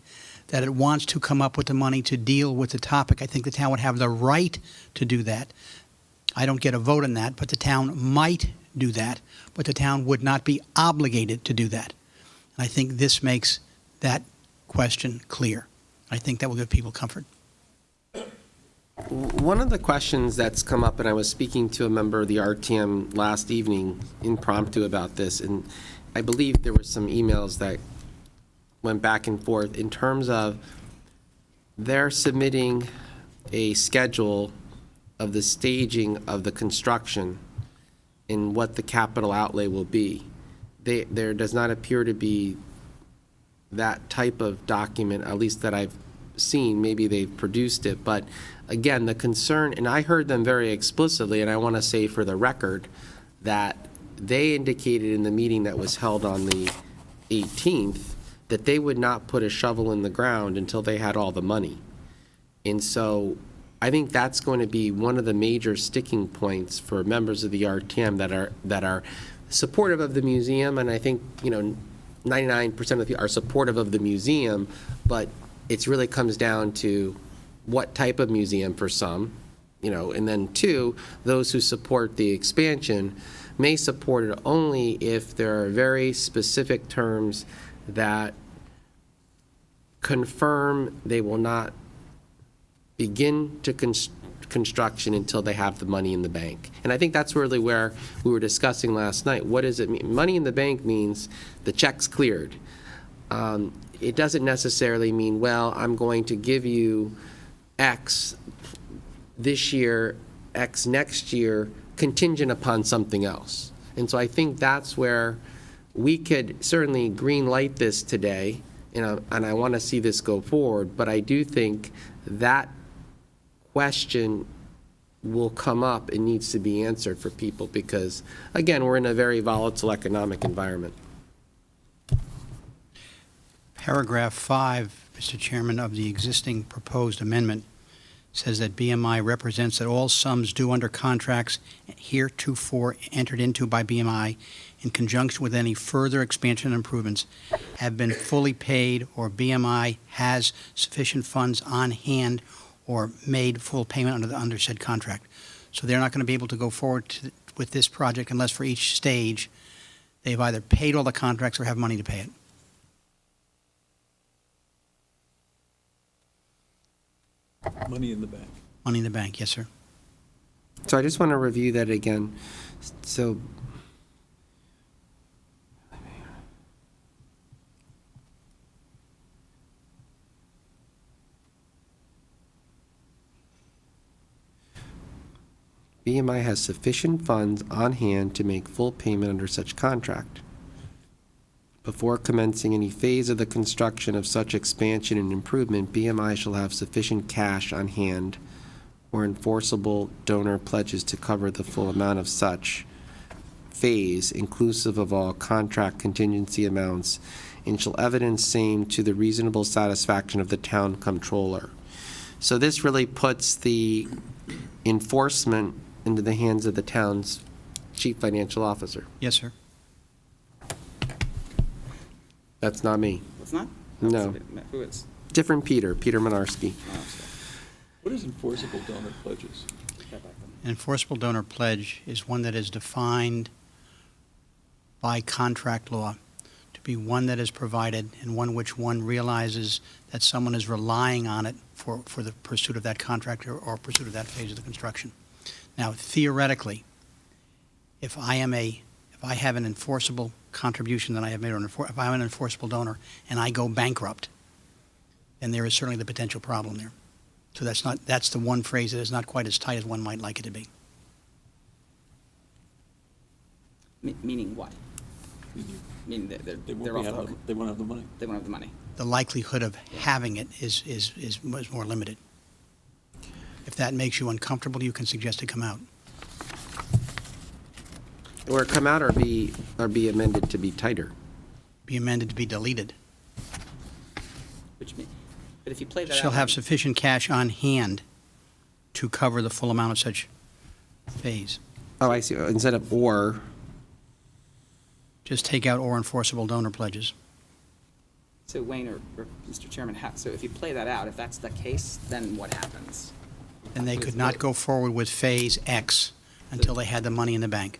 that it wants to come up with the money to deal with the topic, I think the town would have the right to do that. I don't get a vote on that, but the town might do that, but the town would not be obligated to do that. And I think this makes that question clear. I think that will give people comfort. One of the questions that's come up, and I was speaking to a member of the RTM last evening, impromptu, about this, and I believe there were some emails that went back and forth in terms of they're submitting a schedule of the staging of the construction and what the capital outlay will be. There does not appear to be that type of document, at least that I've seen. Maybe they've produced it, but again, the concern, and I heard them very explicitly, and I want to say for the record that they indicated in the meeting that was held on the 18th that they would not put a shovel in the ground until they had all the money. And so I think that's going to be one of the major sticking points for members of the RTM that are supportive of the museum, and I think, 99% of you are supportive of the museum, but it really comes down to what type of museum for some, and then two, those who support the expansion may support it only if there are very specific terms that confirm they will not begin to construction until they have the money in the bank. And I think that's really where we were discussing last night. What does it mean? Money in the bank means the check's cleared. It doesn't necessarily mean, well, I'm going to give you X this year, X next year, contingent upon something else. And so I think that's where we could certainly green light this today, and I want to see this go forward, but I do think that question will come up and needs to be answered for people because, again, we're in a very volatile economic environment. Paragraph 5, Mr. Chairman, of the existing proposed amendment says that BMI represents that all sums due under contracts heretofore entered into by BMI in conjunction with any further expansion and improvements have been fully paid, or BMI has sufficient funds on hand or made full payment under said contract. So they're not going to be able to go forward with this project unless for each stage they've either paid all the contracts or have money to pay it. Money in the bank. Money in the bank, yes, sir. So I just want to review that again. So BMI has sufficient funds on hand to make full payment under such contract. Before commencing any phase of the construction of such expansion and improvement, BMI shall have sufficient cash on hand or enforceable donor pledges to cover the full amount of such phase, inclusive of all contract contingency amounts, and shall evidence same to the reasonable satisfaction of the town comptroller. So this really puts the enforcement into the hands of the town's chief financial officer. Yes, sir. That's not me. It's not? No. Who is? Different Peter Minarski. What is enforceable donor pledges? An enforceable donor pledge is one that is defined by contract law to be one that is provided and one which one realizes that someone is relying on it for the pursuit of that contract or pursuit of that phase of the construction. Now, theoretically, if I have an enforceable contribution that I have made, or if I'm an enforceable donor and I go bankrupt, then there is certainly the potential problem there. So that's the one phrase that is not quite as tight as one might like it to be. Meaning what? Meaning that they're off the hook. They won't have the money. They won't have the money. The likelihood of having it is more limited. If that makes you uncomfortable, you can suggest it come out. Or come out or be amended to be tighter. Be amended to be deleted. Which means, but if you play that Shall out, have sufficient cash on hand to cover the full amount of such phase. Oh, I see. Instead of or, Just take out or enforceable donor pledges. So Wayne or Mr. Chairman, so if you play that out, if that's the case, then what happens? And they could not go forward with Phase X until they had the money in the bank.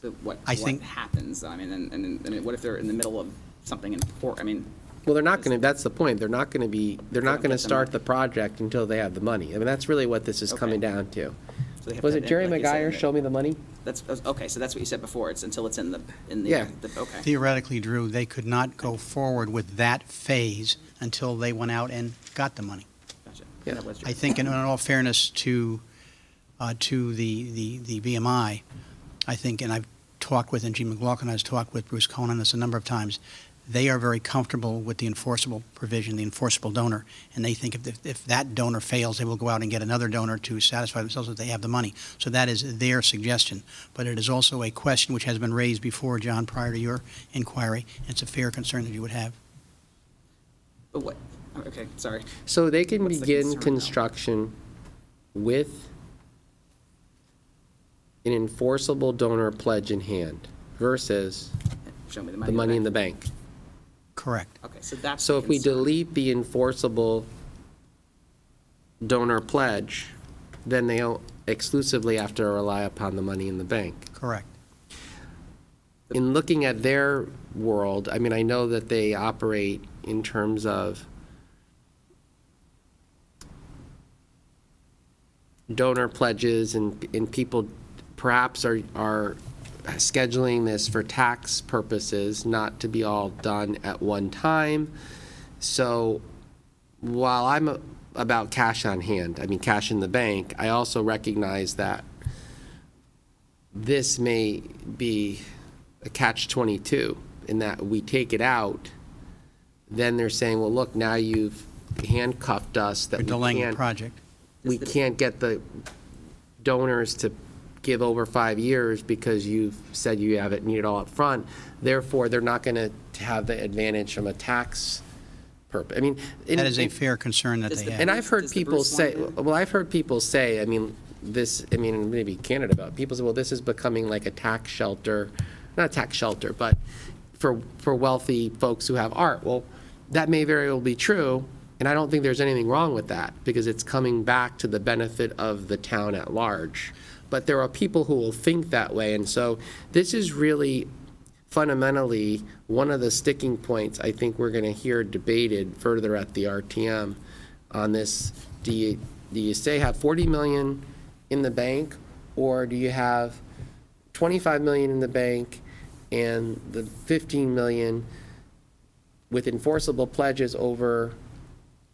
So what I think- happens? I mean, and what if they're in the middle of something important? I mean, Well, they're not going to, that's the point. They're not going to be, they're not going to get the start money. the project until they have the money. I mean, that's really what this is Okay. coming down to. so they have Was to- it Jerry like you said, Maguire, show me the money? That's okay. So that's what you said before. It's until it's in the Yeah. okay. Theoretically, Drew, they could not go forward with that phase until they went out and got the money. Gotcha. Yeah. That was I think, in all fairness to the BMI, I think, and I've talked with, and Gene McLaughlin has talked with Bruce Cohen on this a number of times, they are very comfortable with the enforceable provision, the enforceable donor, and they think if that donor fails, they will go out and get another donor to satisfy themselves that they have the money. So that is their suggestion. But it is also a question which has been raised before, John, prior to your inquiry, and it's a fair concern that you would have. But what? Okay, sorry. So they can What's the begin concern now? construction with an enforceable donor pledge in hand versus Show me the the money in the bank. Correct. Okay, so that's So the if we concern. delete the enforceable donor pledge, then they'll exclusively have to rely upon the money in the bank. Correct. In looking at their world, I mean, I know that they operate in terms of donor pledges and people perhaps are scheduling this for tax purposes, not to be all done at one time. So while I'm about cash on hand, I mean, cash in the bank, I also recognize that this may be a catch-22 in that we take it out, then they're saying, well, look, now you've handcuffed us that We're we delaying the can't, project. we can't get the donors to give over 5 years because you've said you have it, need it all up front. Therefore, they're not going to have the advantage from a tax purpose. I mean, That is a fair concern that Does they the- have. and I've heard Does the people Bruce say, line in? well, I've heard people say, I mean, this, I mean, maybe Canada about, people say, well, this is becoming like a tax shelter, not a tax shelter, but for wealthy folks who have art. Well, that may very well be true, and I don't think there's anything wrong with that, because it's coming back to the benefit of the town at large. But there are people who will think that way, and so this is really fundamentally one of the sticking points I think we're going to hear debated further at the RTM on this. Do you say have 40 million in the bank, or do you have 25 million in the bank and the 15 million with enforceable pledges over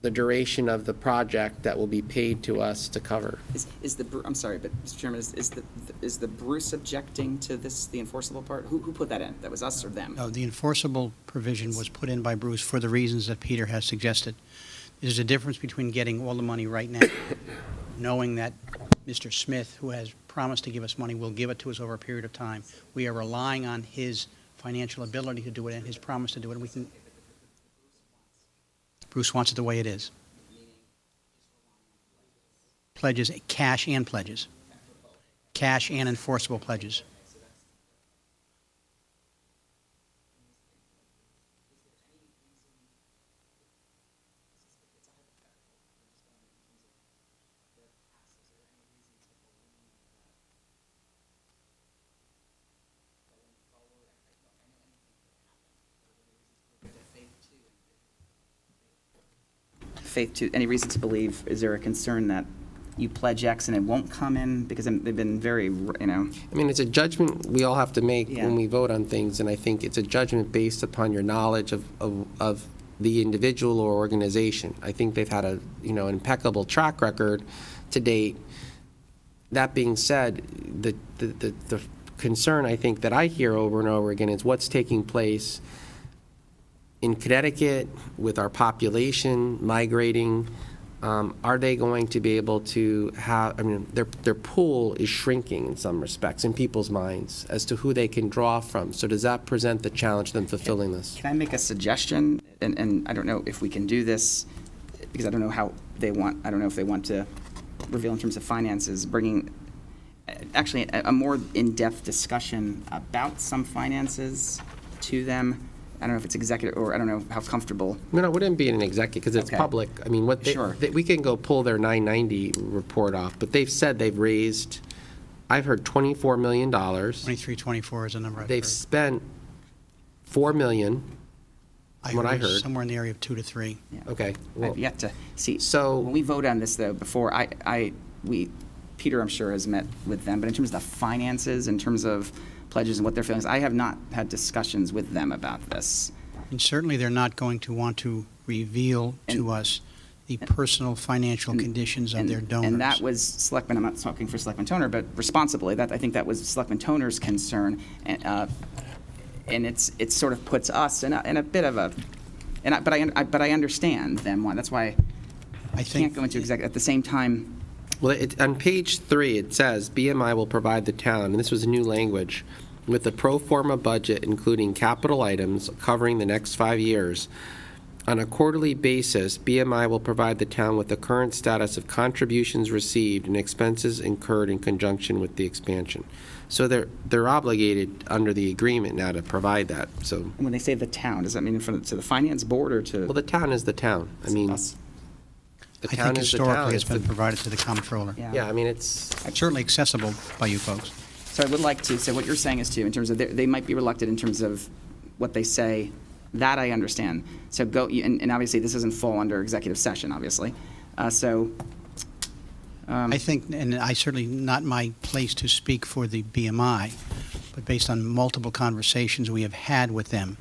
the duration of the project that will be paid to us to cover? Is the I'm sorry, but Mr. Chairman, is the Bruce objecting to this, the enforceable part? Who put that in? That was us or them? No, the enforceable provision was put in by Bruce for the reasons that Peter has suggested. There's a difference between getting all the money right now, knowing that Mr. Smith, who has promised to give us money, will give it to us over a period of time. We are relying on his financial ability to do it and his promise to do it. And we can. Bruce wants it the way it is. Pledges, cash and pledges. Cash and enforceable pledges. Faith to any reason to believe? Is there a concern that you pledge X and it won't come in because they've been very, I mean, it's a judgment we all have to make Yeah. when we vote on things, and I think it's a judgment based upon your knowledge of the individual or organization. I think they've had a, an impeccable track record to date. That being said, the concern I think that I hear over and over again is what's taking place in Connecticut with our population migrating. Are they going to be able to have, I mean, their pool is shrinking in some respects in people's minds as to who they can draw from. So does that present the challenge to them fulfilling this? Can I make a suggestion? And I don't know if we can do this, because I don't know how they want, I don't know if they want to reveal in terms of finances, bringing actually a more in-depth discussion about some finances to them, I don't know if it's executive, or I don't know how comfortable. No, it wouldn't be an executive, because it's Okay. public. I mean, Sure. we can go pull their 990 report off, but they've said they've raised, I've heard $24 million. 23, 24 is a number I've They've heard. spent $4 million, what I heard. Somewhere in the area of 2 to 3. Yeah. Okay. well, I've yet to see. So- When we vote on this, though, before, Peter, I'm sure, has met with them, but in terms of the finances, in terms of pledges and what their feelings, I have not had discussions with them about this. And certainly, they're not going to want to reveal to us the personal financial conditions of their donors. And that was Selectman, I'm not talking for Selectman Toner, but responsibly, I think that was Selectman Toner's concern. And it sort of puts us in a bit of a, but I understand them, that's why I I think can't go into exec, at the same time. Well, on page 3, it says, BMI will provide the town, and this was new language, with a pro forma budget including capital items covering the next 5 years. On a quarterly basis, BMI will provide the town with the current status of contributions received and expenses incurred in conjunction with the expansion. So they're obligated under the agreement now to provide that. So, And when they say the town, does that mean in front of, to the finance board or to? well, the town is the town. I mean, us? the I town think is the town. historically it's It's been the- provided to the comptroller. Yeah, I mean, it's, Certainly accessible by you folks. So I would like to, so what you're saying is too, in terms of, they might be reluctant in terms of what they say, that I understand. So go, and obviously this doesn't fall under executive session, obviously. I think, and I certainly not my place to speak for the BMI, but based on multiple conversations we have had with them,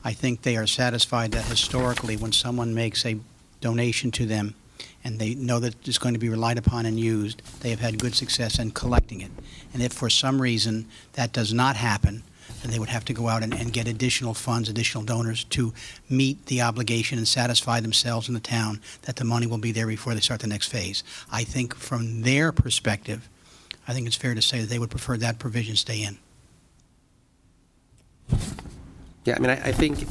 I think they are satisfied that historically, when someone makes a donation to them and they know that it's going to be relied upon and used, they have had good success in collecting it. And if for some reason that does not happen, then they would have to go out and get additional funds, additional donors to meet the obligation and satisfy themselves and the town that the money will be there before they start the next phase. I think from their perspective, I think it's fair to say that they would prefer that provision stay in. yeah, I mean, I think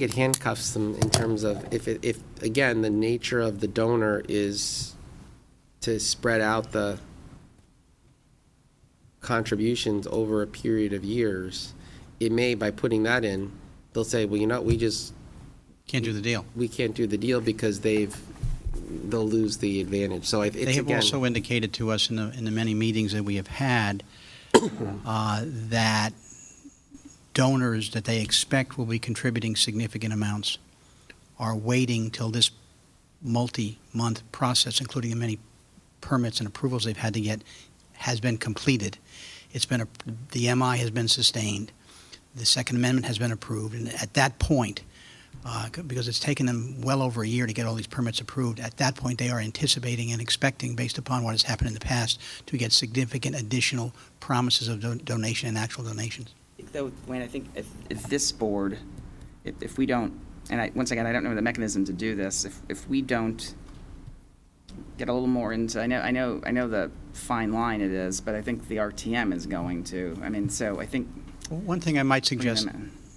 it handcuffs them in terms of if again, the nature of the donor is to spread out the contributions over a period of years, it may, by putting that in, they'll say, well, you know, we Can't do the deal. can't do the deal because they'll lose the advantage. So it's, They have again, also indicated to us in the many meetings that we have had that donors that they expect will be contributing significant amounts are waiting till this multi-month process, including the many permits and approvals they've had to get, has been completed. The MI has been sustained. The Second Amendment has been approved. And at that point, because it's taken them well over a year to get all these permits approved, at that point they are anticipating and expecting, based upon what has happened in the past, to get significant additional promises of donation and actual donations. Though, Wayne, I think if this board, if we don't, and once again, I don't know the mechanism to do this, if we don't get a little more into, I know the fine line it is, but I think the RTM is going to, I mean, so I think. One thing I might suggest,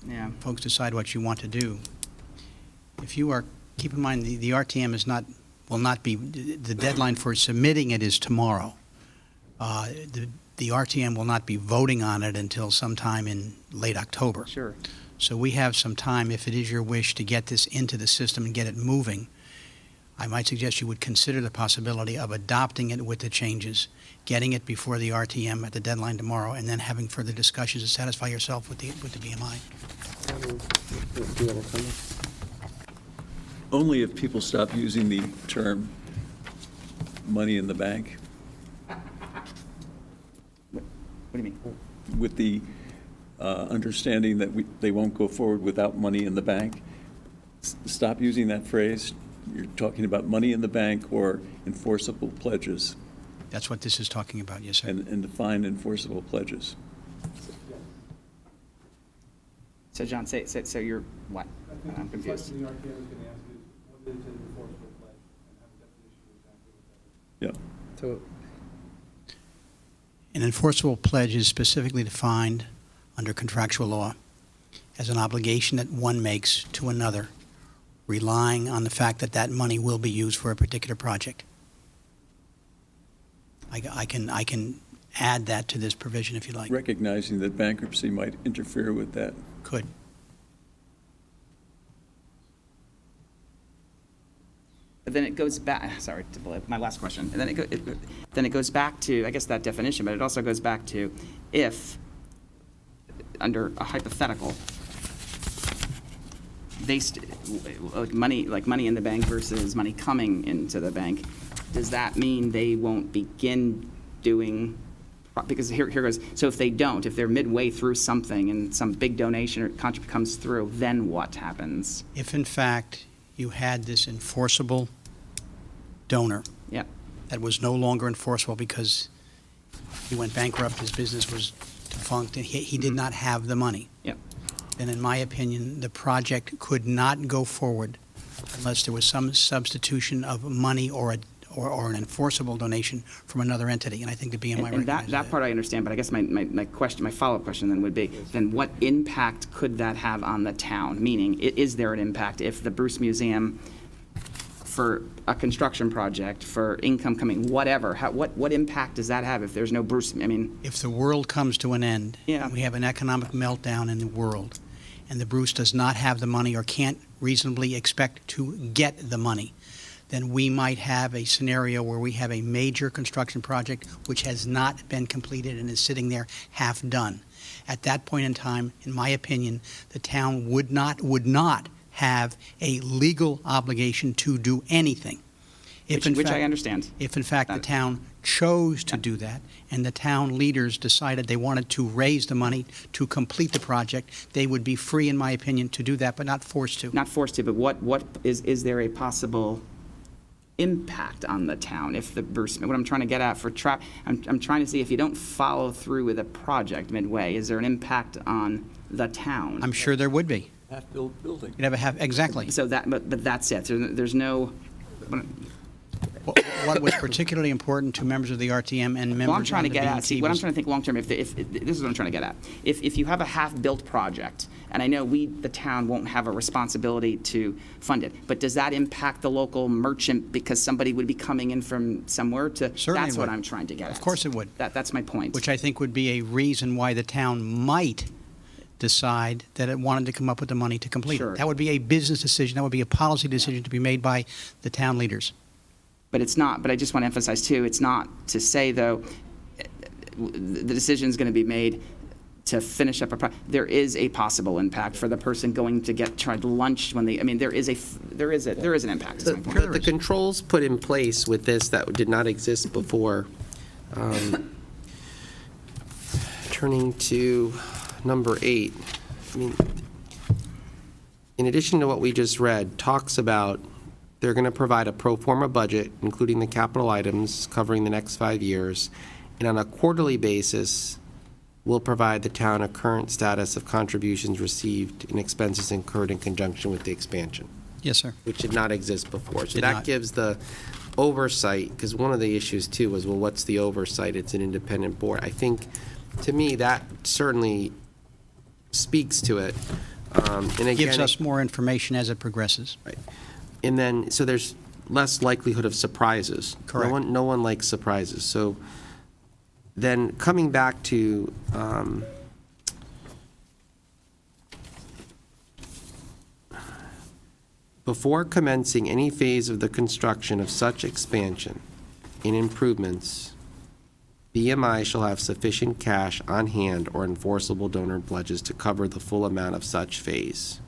Yeah. folks decide what you want to do. If you are, keep in mind, the RTM will not be, the deadline for submitting it is tomorrow. The RTM will not be voting on it until sometime in late October. Sure. So we have some time, if it is your wish to get this into the system and get it moving. I might suggest you would consider the possibility of adopting it with the changes, getting it before the RTM at the deadline tomorrow, and then having further discussions to satisfy yourself with the BMI. do you want to comment? Only if people stop using the term money in the bank, What do you mean? with the understanding that they won't go forward without money in the bank. Stop using that phrase. You're talking about money in the bank or enforceable pledges, That's what this is talking about, yes, sir. and define enforceable pledges. So John, so you're what? I'm confused. The question the RTM is going to ask is, what is an enforceable pledge, and have a definition of exactly what that is. Yeah. So, An enforceable pledge is specifically defined under contractual law as an obligation that one makes to another, relying on the fact that that money will be used for a particular project. I can add that to this provision if you like. Recognizing that bankruptcy might interfere with that. Could. But then it goes back, sorry, to belabor my last question. And then it goes back to, I guess, that definition, but it also goes back to if, under a hypothetical, money in the bank versus money coming into the bank, does that mean they won't begin doing, because here goes, so if they don't, if they're midway through something and some big donation or contribution comes through, then what happens? If in fact you had this enforceable donor Yeah, that was no longer enforceable because he went bankrupt, his business was defunct, and he did not have the money, yeah. then in my opinion, the project could not go forward unless there was some substitution of money or an enforceable donation from another entity, and I think the BMI And recognizes that part I understand, but I guess my question, my follow-up question then would be, then what impact could that have on the town? Meaning, is there an impact if the Bruce Museum, for a construction project, for income coming, whatever, what impact does that have if there's no Bruce, I mean, If the world comes to an end, Yeah. and we have an economic meltdown in the world, and the Bruce does not have the money or can't reasonably expect to get the money, then we might have a scenario where we have a major construction project which has not been completed and is sitting there half done. At that point in time, in my opinion, the town would not have a legal obligation to do anything. which I understand. If in fact the town chose to do that, and the town leaders decided they wanted to raise the money to complete the project, they would be free, in my opinion, to do that, but not forced to. Not forced to, but what is there a possible impact on the town if the Bruce, what I'm trying to get at for I'm trying to see if you don't follow through with a project midway, is there an impact on the town? I'm sure there would be. Half-built building. You'd have exactly. So but that's it. There's no. What was particularly important to members of the RTM and members Well, I'm trying to of the get at, BET see, what I'm was- trying to think long-term, if this is what I'm trying to get at. If you have a half-built project, and I know the town won't have a responsibility to fund it, but does that impact the local merchant because somebody would be coming in from somewhere to? Certainly That's it what would. I'm trying to get at. Of course it would. That's my point. which I think would be a reason why the town might decide that it wanted to come up with the money to complete Sure. it. That would be a business decision. That would be a policy decision to be made by the town leaders. But it's not, but I just want to emphasize too, it's not to say though, the decision's going to be made to finish up there is a possible impact for the person going to tried lunch when I mean, there is an impact, is my point. The controls put in place with this that did not exist before. Turning to number 8, I mean, in addition to what we just read, talks about they're going to provide a pro forma budget, including the capital items covering the next 5 years, and on a quarterly basis, will provide the town a current status of contributions received and expenses incurred in conjunction with the expansion, Yes, sir. which did not exist before. So Did that not. gives the oversight, because one of the issues too was, well, what's the oversight? It's an independent board. I think, to me, that certainly speaks to it. And again, Gives us more information as it progresses. Right. And then, so there's less likelihood of surprises. Correct. No one likes surprises. So then coming back to before commencing any phase of the construction of such expansion and improvements, BMI shall have sufficient cash on hand or enforceable donor pledges to cover the full amount of such phase,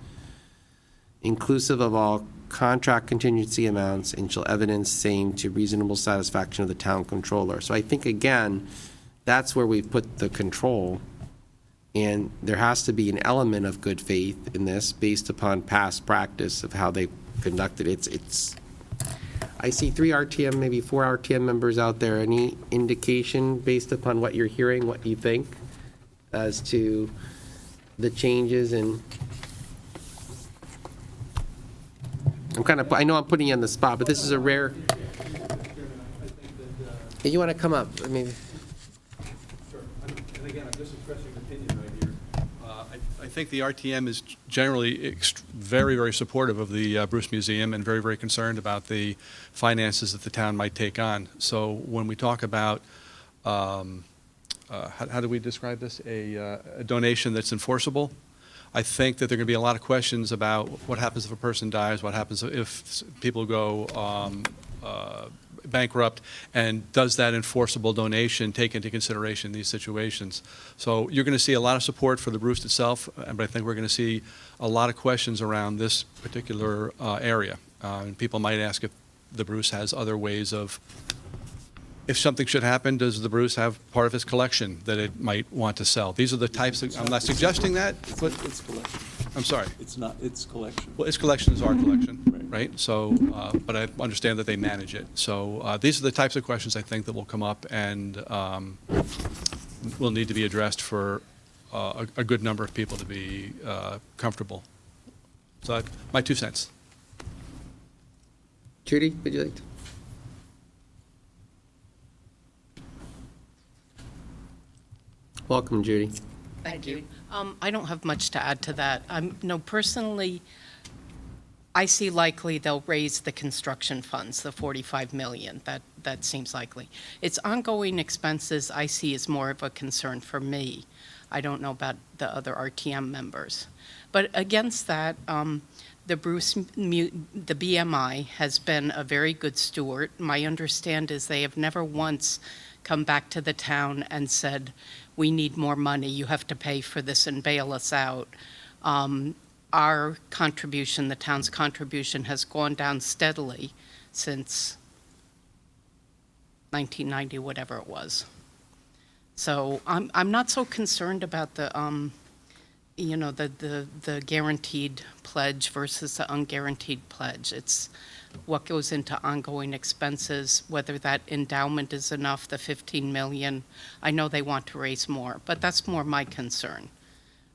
inclusive of all contract contingency amounts, and shall evidence same to reasonable satisfaction of the town controller. So I think, again, that's where we've put the control, and there has to be an element of good faith in this based upon past practice of how they conducted it. It's I see 3 RTM, maybe 4 RTM members out there. Any indication based upon what you're hearing, what you think as to the changes? And I know I'm putting you on the spot, but this is a rare. Chairman, I think that, Hey, you want to come up? I mean, sure, and again, I'm just expressing an opinion right here. I think the RTM is generally very, very supportive of the Bruce Museum and very, very concerned about the finances that the town might take on. So when we talk about how do we describe this? A donation that's enforceable. I think that there are going to be a lot of questions about what happens if a person dies, what happens if people go bankrupt, and does that enforceable donation take into consideration these situations? So you're going to see a lot of support for the Bruce itself, but I think we're going to see a lot of questions around this particular area. And people might ask if the Bruce has other ways of, if something should happen, does the Bruce have part of his collection that it might want to sell? These are the types of, I'm not suggesting that, but, It's collection. I'm sorry. It's not, it's collection. Well, its collection is our collection, Right. right? So, but I understand that they manage it. So these are the types of questions I think that will come up and will need to be addressed for a good number of people to be comfortable. So my 2 cents. Judy, would you like to? Welcome, Judy. Thank you. I don't have much to add to that. No, personally, I see likely they'll raise the construction funds, the 45 million. That seems likely. It's ongoing expenses I see as more of a concern for me. I don't know about the other RTM members. But against that, the BMI has been a very good steward. My understand is they have never once come back to the town and said, we need more money, you have to pay for this and bail us out. Our contribution, the town's contribution, has gone down steadily since 1990, whatever it was. So I'm not so concerned about the the guaranteed pledge versus the unguaranteed pledge. It's what goes into ongoing expenses, whether that endowment is enough, the 15 million. I know they want to raise more, but that's more my concern.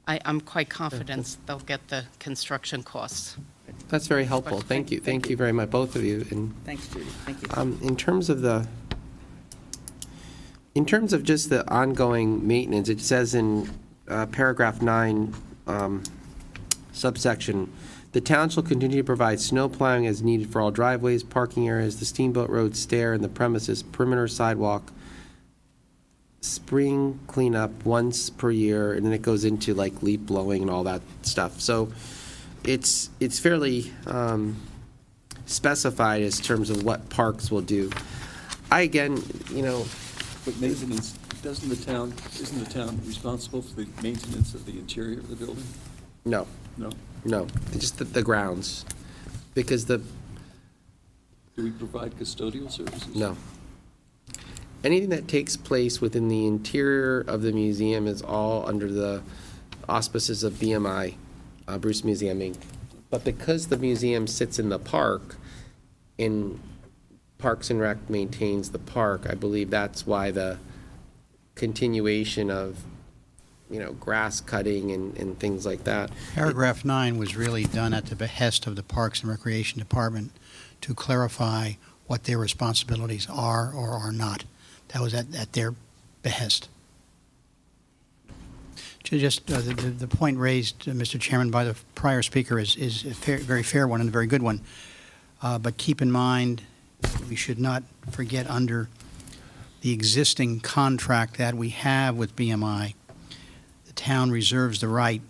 I'm quite confident they'll get the construction costs. That's very helpful. Thank you. Thank you very much, both of you. And Thanks, Judy. Thank you. in terms of just the ongoing maintenance, it says in paragraph 9, subsection, the town shall continue to provide snow plowing as needed for all driveways, parking areas, the Steamboat Road stair, and the premises perimeter sidewalk, spring cleanup once per year, and then it goes into like leaf blowing and all that stuff. So it's fairly specified as terms of what parks will do. But maintenance, isn't the town responsible for the maintenance of the interior of the building? No, No? just the grounds, because Do we provide custodial services? no. Anything that takes place within the interior of the museum is all under the auspices of BMI, Bruce Museum, Inc. But because the museum sits in the park, and Parks and Rec maintains the park, I believe that's why the continuation of, grass cutting and things like that. Paragraph 9 was really done at the behest of the Parks and Recreation Department to clarify what their responsibilities are or are not. That was at their behest. Just the point raised, Mr. Chairman, by the prior speaker is a very fair one and a very good one. But keep in mind, we should not forget under the existing contract that we have with BMI, the town reserves the right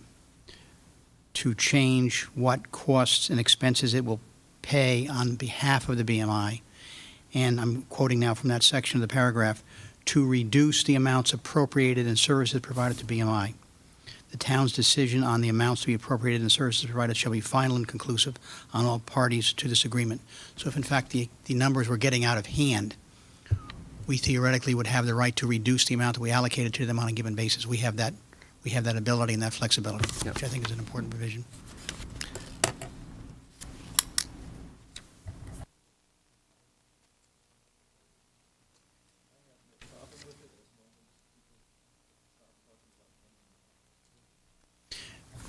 to change what costs and expenses it will pay on behalf of the BMI. And I'm quoting now from that section of the paragraph, to reduce the amounts appropriated and services provided to BMI. The town's decision on the amounts to be appropriated and services provided shall be final and conclusive on all parties to this agreement. So if in fact the numbers were getting out of hand, we theoretically would have the right to reduce the amount that we allocated to them on a given basis. We have that ability and that flexibility, Yep. which I think is an important provision.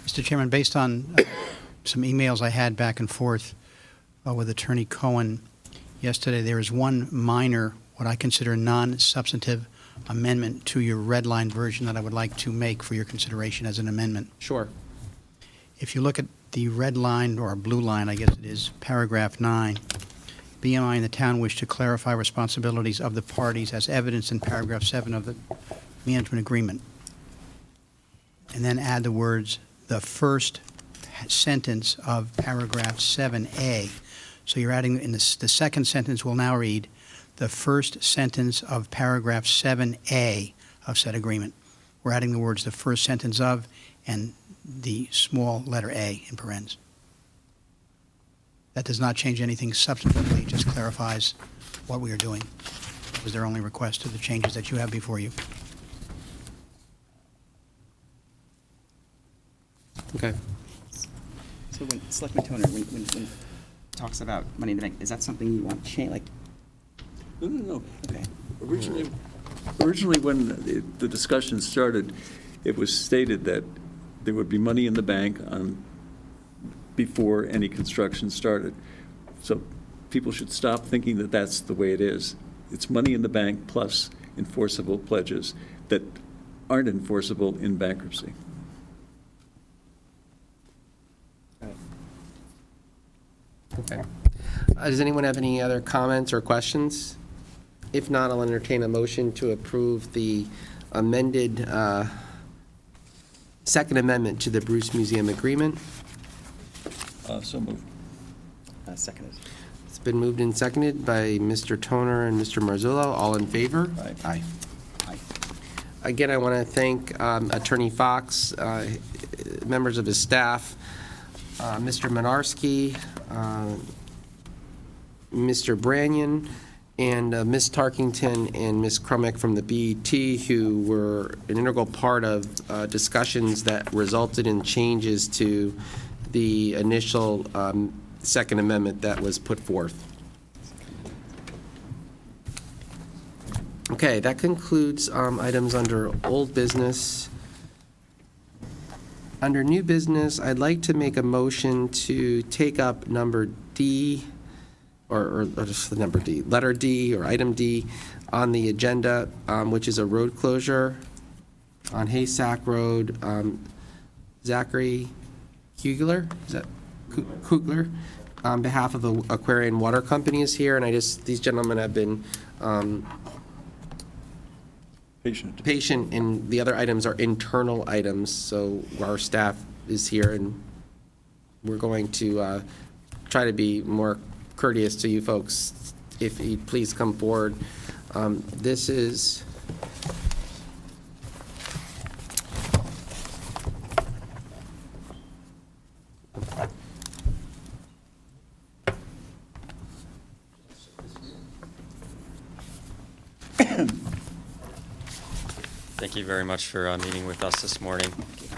Mr. Chairman, based on some emails I had back and forth with Attorney Cohen yesterday, there is one minor, what I consider non-substantive amendment to your red line version that I would like to make for your consideration as an amendment. Sure. If you look at the red line, or blue line, I guess it is, paragraph 9, BMI and the town wish to clarify responsibilities of the parties as evidenced in paragraph 7 of the management agreement, and then add the words, the first sentence of paragraph 7A. So you're adding, in the second sentence will now read, the first sentence of paragraph 7A of said agreement. We're adding the words, the first sentence of, and the small letter A in parentheses. That does not change anything substantively, it just clarifies what we are doing. That was their only request to the changes that you have before you. Okay. So when Selectman Toner, when it talks about money in the bank, is that something you want to change? Like, No. okay. Originally, when the discussion started, it was stated that there would be money in the bank before any construction started. So people should stop thinking that that's the way it is. It's money in the bank plus enforceable pledges that aren't enforceable in bankruptcy. Okay. Does anyone have any other comments or questions? If not, I'll entertain a motion to approve the amended Second Amendment to the Bruce Museum Agreement. So moved. Seconded. It's been moved and seconded by Mr. Toner and Mr. Marzullo. All in favor? Aye. Aye. Aye. Again, I want to thank Attorney Fox, members of his staff, Mr. Minarski, Mr. Branyan, and Ms. Tarkington and Ms. Crumick from the BET, who were an integral part of discussions that resulted in changes to the initial Second Amendment that was put forth. Okay, that concludes items under old business. Under new business, I'd like to make a motion to take up number D, or just the number D, letter D or item D on the agenda, which is a road closure on Haystack Road. Zachary Kugler, is that Kugler, on behalf of the Aquarian Water Company is here, and these gentlemen have been patient, and the other items are internal items, so our staff is here, and we're going to try to be more courteous to you folks. If you please come forward. This is Thank you very much for meeting with us this morning.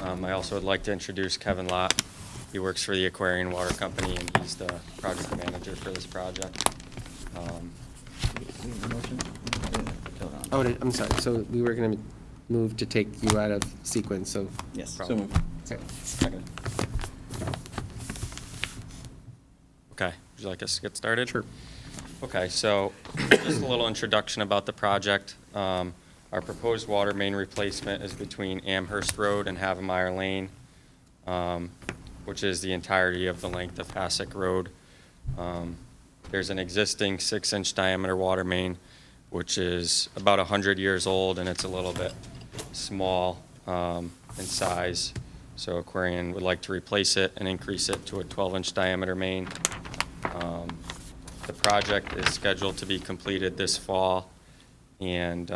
I also would like to introduce Kevin Lott. He works for the Aquarian Water Company, and he's the project manager for this project. Oh, I'm sorry. So we were going to move to take you out of sequence, so. Yes. So moved. Okay. Seconded. Okay, would you like us to get started? Sure. Okay, so just a little introduction about the project. Our proposed water main replacement is between Amherst Road and Havemeyer Lane, which is the entirety of the length of Hasek Road. There's an existing 6-inch diameter water main, which is about 100 years old, and it's a little bit small in size. So Aquarian would like to replace it and increase it to a 12-inch diameter main. The project is scheduled to be completed this fall, and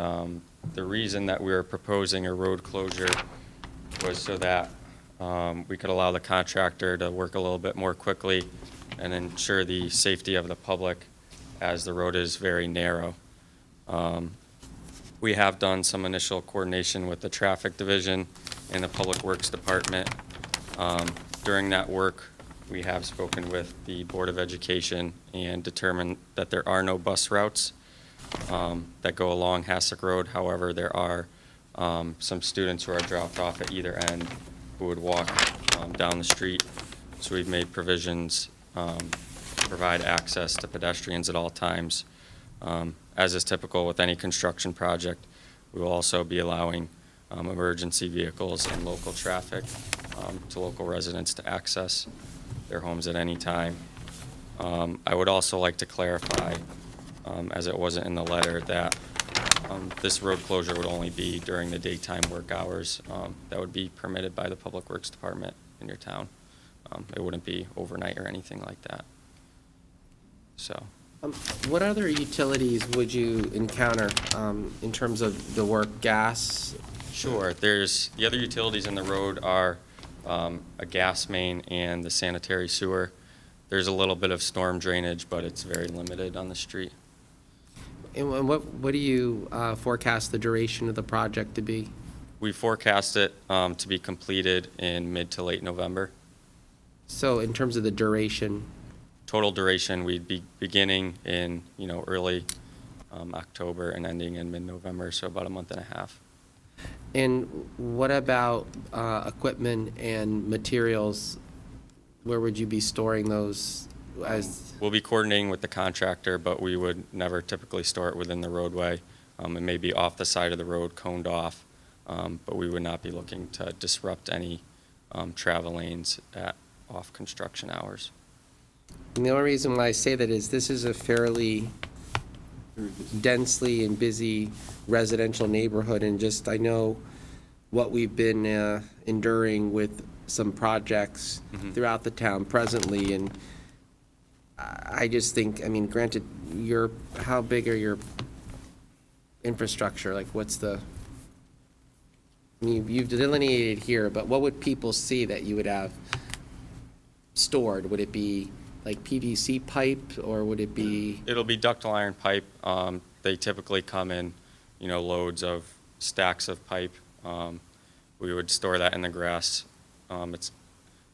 the reason that we were proposing a road closure was so that we could allow the contractor to work a little bit more quickly and ensure the safety of the public, as the road is very narrow. We have done some initial coordination with the traffic division and the Public Works Department. During that work, we have spoken with the Board of Education and determined that there are no bus routes that go along Hasek Road. However, there are some students who are dropped off at either end who would walk down the street. So we've made provisions to provide access to pedestrians at all times. As is typical with any construction project, we will also be allowing emergency vehicles and local traffic to local residents to access their homes at any time. I would also like to clarify, as it wasn't in the letter, that This road closure would only be during the daytime work hours. That would be permitted by the Public Works Department in your town. It wouldn't be overnight or anything like that. So, What other utilities would you encounter in terms of the work, gas? sure, the other utilities in the road are a gas main and the sanitary sewer. There's a little bit of storm drainage, but it's very limited on the street. And what do you forecast the duration of the project to be? We forecast it to be completed in mid to late November. So in terms of the duration, Total duration, we'd be beginning in, early October and ending in mid-November, so about a month and a half. and what about equipment and materials? Where would you be storing those as? We'll be coordinating with the contractor, but we would never typically store it within the roadway. It may be off the side of the road, coned off, but we would not be looking to disrupt any travel lanes at off-construction hours. And the only reason why I say that is this is a fairly densely and busy residential neighborhood, and just, I know what we've been enduring with some projects throughout the town presently, and I just think, I mean, granted, how big are your infrastructure? Like, what's the, I mean, you've delineated here, but what would people see that you would have stored? Would it be like PVC pipe, or would it be? It'll be ductile iron pipe. They typically come in, loads of stacks of pipe. We would store that in the grass. It's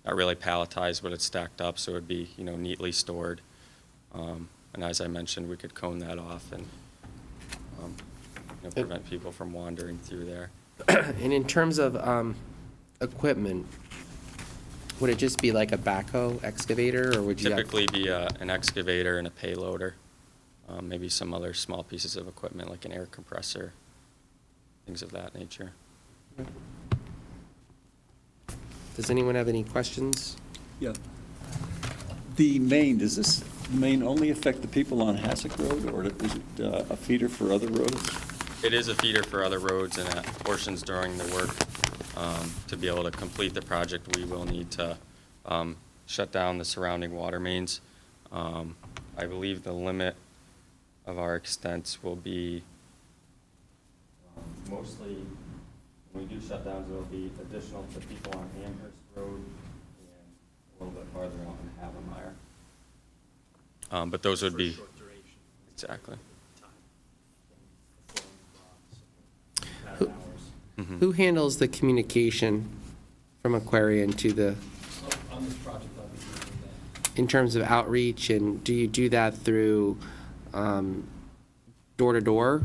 not really palletized, but it's stacked up, so it'd be, neatly stored. And as I mentioned, we could cone that off and prevent people from wandering through there. And in terms of equipment, would it just be like a backhoe excavator, or would you? Typically be an excavator and a payloader, maybe some other small pieces of equipment like an air compressor, things of that nature. Does anyone have any questions? Yeah. Does this main only affect the people on Hassock Road, or is it a feeder for other roads? It is a feeder for other roads and at portions during the work. To be able to complete the project, we will need to shut down the surrounding water mains. I believe the limit of our extents will be mostly, when we do shutdowns, it'll be additional to people on Amherst Road and a little bit farther out in Havemeyer. But those would be, exactly. Who handles the communication from Aquarian to the, On this project, I'll be doing that. in terms of outreach, and do you do that through door to door?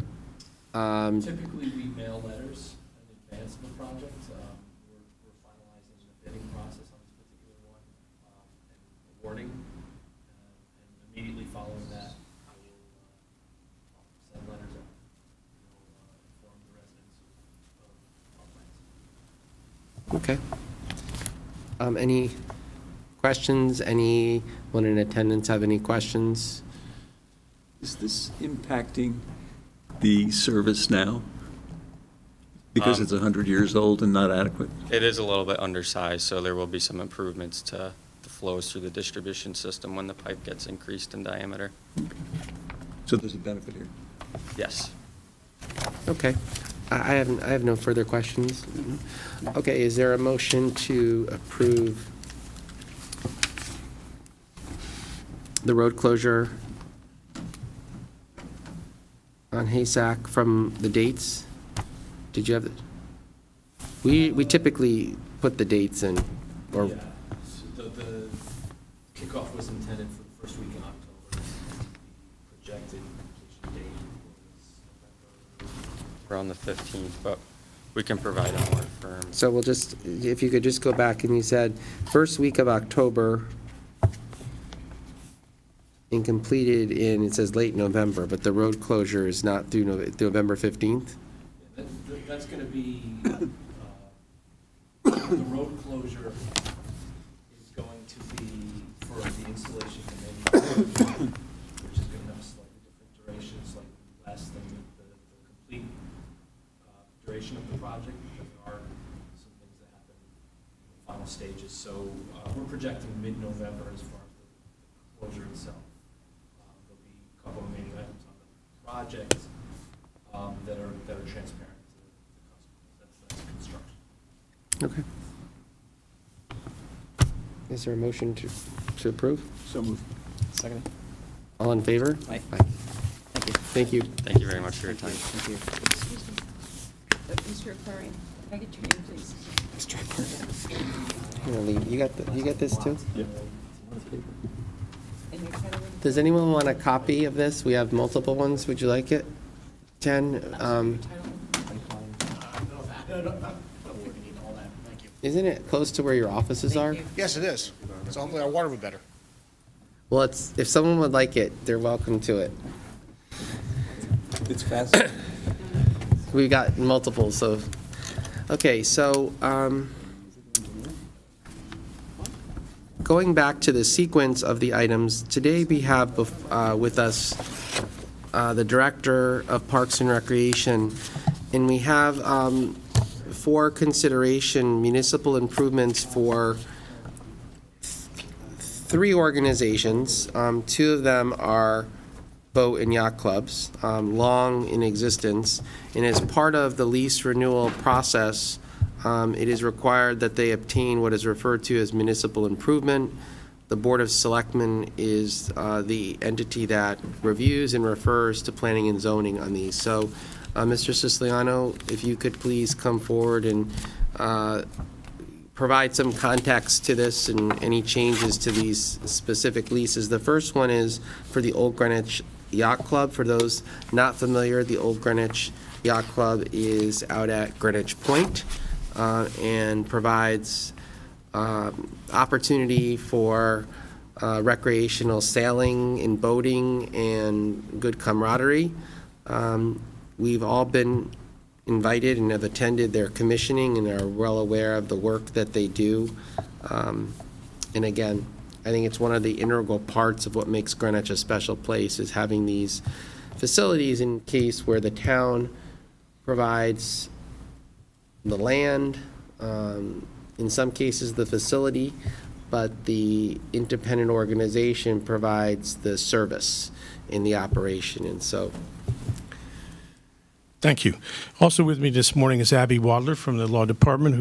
Typically, we mail letters in advance of the project. We're finalizing the bidding process on this particular one, and awarding. And immediately following that, I will send letters out. Inform the residents of our plans. Okay. Any questions? Anyone in attendance have any questions? Is this impacting the service now? Because it's 100 years old and not adequate? It is a little bit undersized, so there will be some improvements to the flows through the distribution system when the pipe gets increased in diameter. So there's a benefit here? Yes. Okay. I have no further questions. Okay, is there a motion to approve the road closure on Haysack from the dates? Did you have, we typically put the dates in, or, Yeah, so the kickoff was intended for the first week in October. The projected completion date was November. Around the 15th, but we can provide a more firm. so we'll just, if you could just go back, and you said first week of October and completed in, it says late November, but the road closure is not through November 15th? Yeah, that's going to be, the road closure is going to be for the installation committee, which is going to have a slightly different duration, slightly less than the complete stages. So we're projecting mid-November as far as the closure itself. There'll be a couple of remaining items on the project that are transparent to the customers. That's construction. Okay. Is there a motion to approve? So moved. Second. All in favor? Aye. Thank you. Thank you. Thank you very much for your time. Thank you. Mr. Aquarian, can I get your name, please? Here, Lee, you got this too? Yep. And your title? Does anyone want a copy of this? We have multiple ones. Would you like it? 10, isn't it close to where your offices are? Yes, it is. So hopefully our water will be better. Well, if someone would like it, they're welcome to it. It's fast. We got multiple, so, okay, so, going back to the sequence of the items, today we have with us the Director of Parks and Recreation, and we have for consideration municipal improvements for three organizations. Two of them are boat and yacht clubs, long in existence, and as part of the lease renewal process, it is required that they obtain what is referred to as municipal improvement. The Board of Selectmen is the entity that reviews and refers to planning and zoning on these. So, Mr. Siciliano, if you could please come forward and provide some context to this and any changes to these specific leases. The first one is for the Old Greenwich Yacht Club. For those not familiar, the Old Greenwich Yacht Club is out at Greenwich Point and provides opportunity for recreational sailing and boating and good camaraderie. We've all been invited and have attended their commissioning and are well aware of the work that they do. And again, I think it's one of the integral parts of what makes Greenwich a special place is having these facilities in case where the town provides the land, in some cases the facility, but the independent organization provides the service in the operation. And so Thank you. Also with me this morning is Abby Wadler from the Law Department,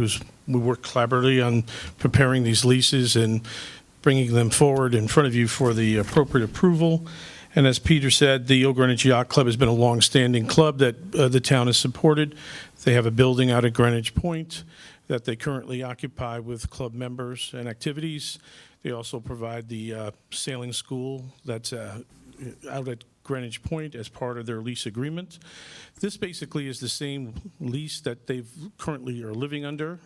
we work collaboratively on preparing these leases and bringing them forward in front of you for the appropriate approval. And as Peter said, the Old Greenwich Yacht Club has been a long-standing club that the town has supported. They have a building out at Greenwich Point that they currently occupy with club members and activities. They also provide the sailing school that's out at Greenwich Point as part of their lease agreement. This basically is the same lease that they've currently are living under.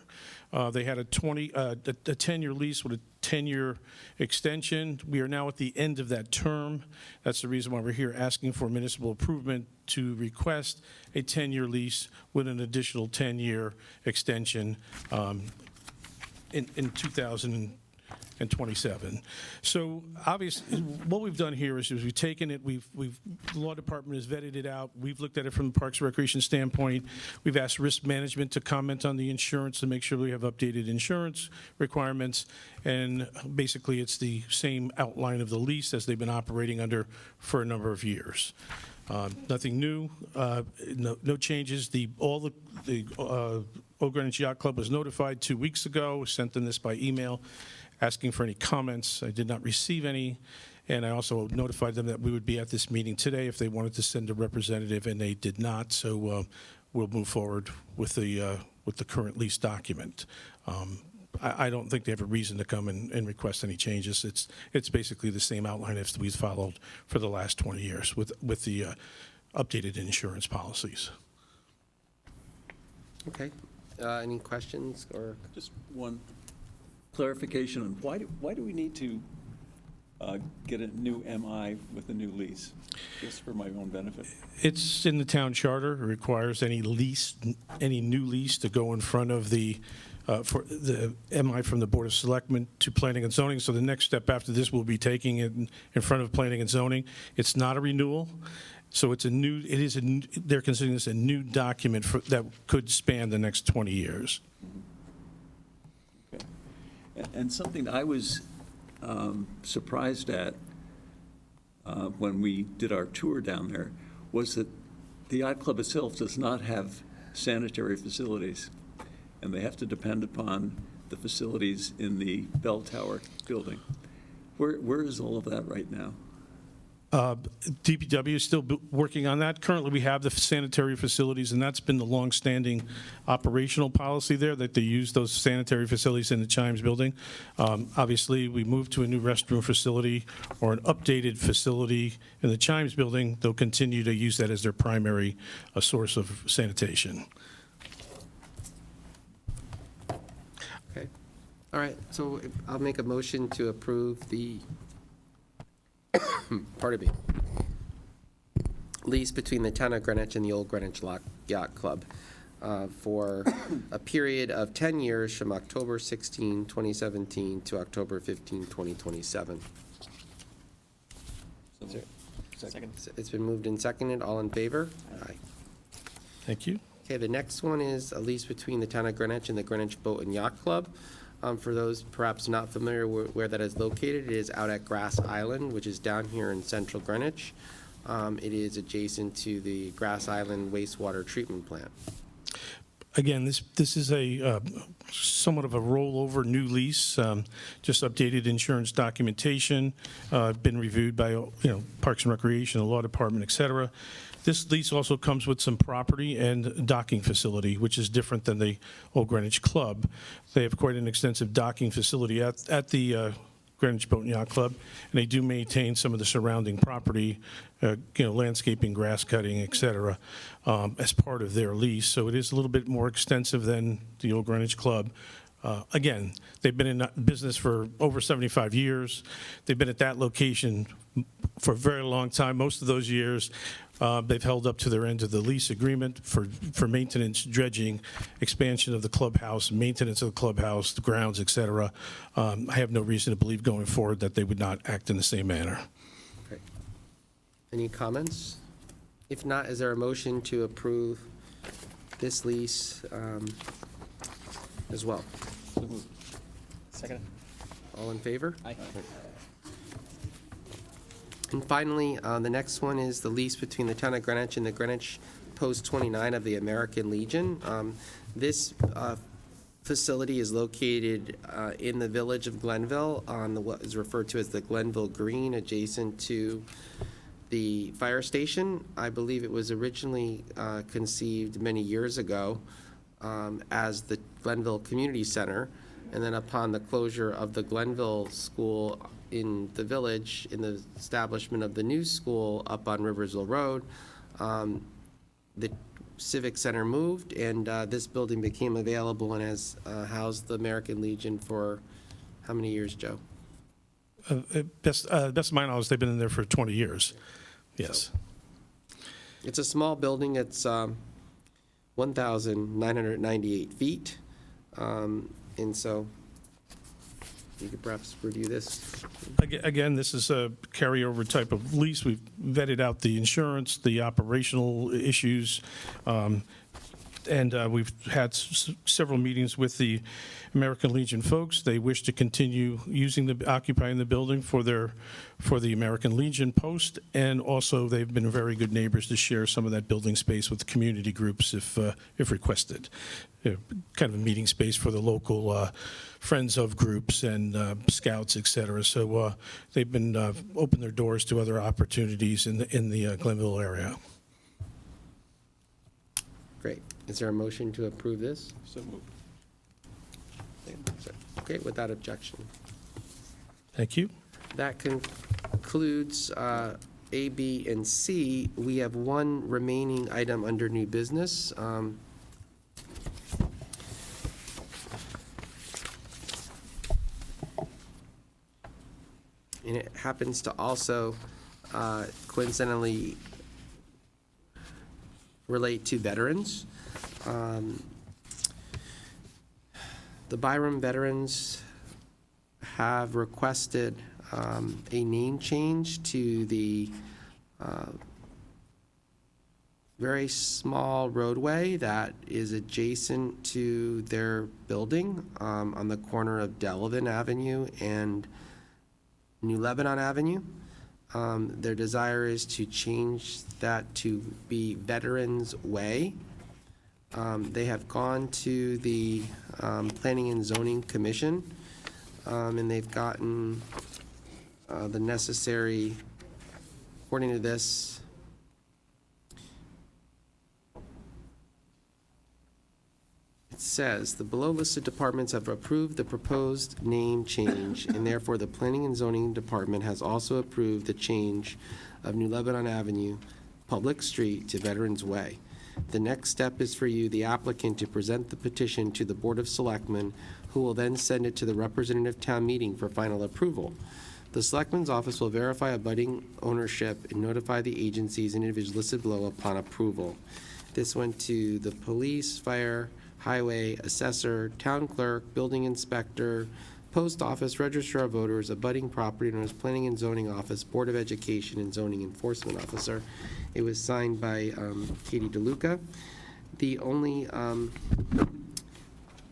They had a 10-year lease with a 10-year extension. We are now at the end of that term. That's the reason why we're here asking for municipal improvement to request a 10-year lease with an additional 10-year extension in 2027. So obviously, what we've done here is we've taken it, the law department has vetted it out, we've looked at it from the Parks and Recreation standpoint, we've asked risk management to comment on the insurance to make sure we have updated insurance requirements, and basically it's the same outline of the lease as they've been operating under for a number of years. Nothing new, no changes. All the Old Greenwich Yacht Club was notified 2 weeks ago, sent them this by email, asking for any comments. I did not receive any, and I also notified them that we would be at this meeting today if they wanted to send a representative, and they did not. So we'll move forward with the current lease document. I don't think they have a reason to come and request any changes. It's basically the same outline as we've followed for the last 20 years with the updated insurance policies. okay, any questions or? Just one clarification on why do we need to get a new MI with a new lease? Just for my own benefit. It's in the town charter. It requires any new lease to go in front of for the MI from the Board of Selectmen to Planning and Zoning. So the next step after this will be taking it in front of Planning and Zoning. It's not a renewal. So they're considering this a new document that could span the next 20 years. Okay. And something I was surprised at when we did our tour down there was that the yacht club itself does not have sanitary facilities, and they have to depend upon the facilities in the bell tower building. Where is all of that right now? DPW is still working on that. Currently, we have the sanitary facilities, and that's been the longstanding operational policy there, that they use those sanitary facilities in the Chimes building. Obviously, we moved to a new restroom facility or an updated facility in the Chimes building. They'll continue to use that as their primary source of sanitation. Okay. All right, so I'll make a motion to approve the, pardon me, lease between the town of Greenwich and the Old Greenwich Yacht Club for a period of 10 years from October 16, 2017 to October 15, 2027. Second. It's been moved and seconded. All in favor? Aye. Thank you. Okay, the next one is a lease between the town of Greenwich and the Greenwich Boat and Yacht Club. For those perhaps not familiar where that is located, it is out at Grass Island, which is down here in central Greenwich. It is adjacent to the Grass Island wastewater treatment plant. Again, this is a somewhat of a rollover new lease, just updated insurance documentation, been reviewed by Parks and Recreation, the Law Department, et cetera. This lease also comes with some property and docking facility, which is different than the Old Greenwich Club. They have quite an extensive docking facility at the Greenwich Boat and Yacht Club, and they do maintain some of the surrounding property, landscaping, grass cutting, et cetera, as part of their lease. So it is a little bit more extensive than the Old Greenwich Club. Again, they've been in business for over 75 years. They've been at that location for a very long time. Most of those years, they've held up to their end of the lease agreement for maintenance, dredging, expansion of the clubhouse, maintenance of the clubhouse, the grounds, et cetera. I have no reason to believe going forward that they would not act in the same manner. Okay. Any comments? If not, is there a motion to approve this lease as well? Second. All in favor? Aye. And finally, the next one is the lease between the town of Greenwich and the Greenwich Post 29 of the American Legion. This facility is located in the village of Glenville on what is referred to as the Glenville Green, adjacent to the fire station. I believe it was originally conceived many years ago as the Glenville Community Center, and then upon the closure of the Glenville School in the village, in the establishment of the new school up on Riversville Road, the Civic Center moved, and this building became available and has housed the American Legion for how many years, Joe? Best of my knowledge, they've been in there for 20 years. Yes. It's a small building. It's 1,998 feet. And so you could perhaps review this. Again, this is a carryover type of lease. We've vetted out the insurance, the operational issues, and we've had several meetings with the American Legion folks. They wish to continue occupying the building for the American Legion post, and also they've been very good neighbors to share some of that building space with community groups if requested. Kind of a meeting space for the local friends of groups and scouts, et cetera. So they've been opened their doors to other opportunities in the Glenville area. Great. Is there a motion to approve this? So moved. Okay, without objection. Thank you. That concludes A, B, and C. We have one remaining item under new business. And it happens to also coincidentally relate to veterans. The Byram veterans have requested a name change to the very small roadway that is adjacent to their building on the corner of Delavan Avenue and New Lebanon Avenue. Their desire is to change that to be Veterans Way. They have gone to the Planning and Zoning Commission, and they've gotten the necessary, according to this, it says, the below listed departments have approved the proposed name change, and therefore the Planning and Zoning Department has also approved the change of New Lebanon Avenue, Public Street, to Veterans Way. The next step is for you, the applicant, to present the petition to the Board of Selectmen, who will then send it to the representative town meeting for final approval. The Selectmen's office will verify abutting ownership and notify the agencies and individuals listed below upon approval. This went to the police, fire, highway, assessor, town clerk, building inspector, post office, registrar of voters, abutting property owners, planning and zoning office, board of education, and zoning enforcement officer. It was signed by Katie DeLuca. The only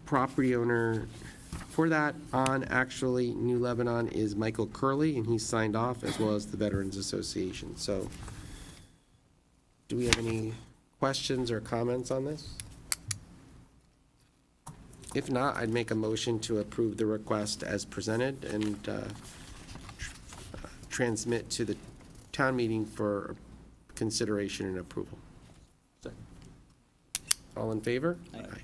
property owner for that on actually New Lebanon is Michael Curley, and he's signed off, as well as the Veterans Association. So do we have any questions or comments on this? If not, I'd make a motion to approve the request as presented and transmit to the town meeting for consideration and approval. Second. All in favor? Aye.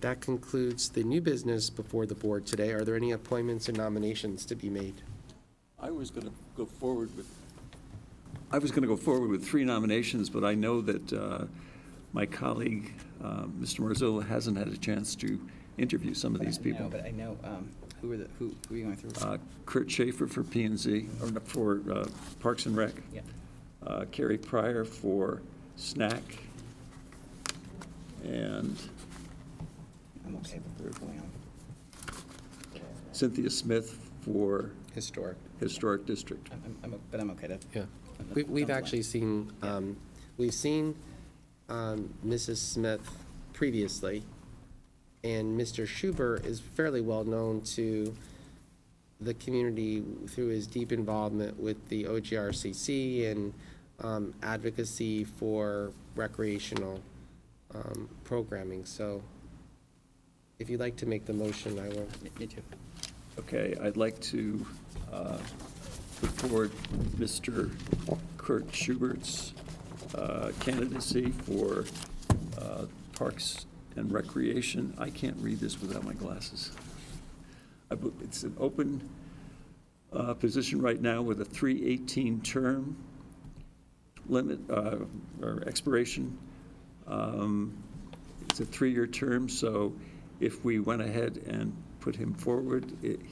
That concludes the new business before the board today. Are there any appointments and nominations to be made? I was going to go forward with 3 nominations, but I know that my colleague, Mr. Marzullo, hasn't had a chance to interview some of these people. But I know, who are you going through? Kurt Schaefer for P&Z, or no, for Parks and Rec. Yeah. Carrie Pryor for SNAC. And I'm okay with going on. Cynthia Smith for Historic. Historic District. But I'm okay to. Yeah. We've actually seen, we've seen Mrs. Smith previously, and Mr. Schubert is fairly well known to the community through his deep involvement with the OGRCC and advocacy for recreational programming. So if you'd like to make the motion, I will. Me too. Okay, I'd like to put forward Mr. Kurt Schubert's candidacy for Parks and Recreation. I can't read this without my glasses. It's an open position right now with a 3/18 term limit, or expiration. It's a 3-year term, so if we went ahead and put him forward,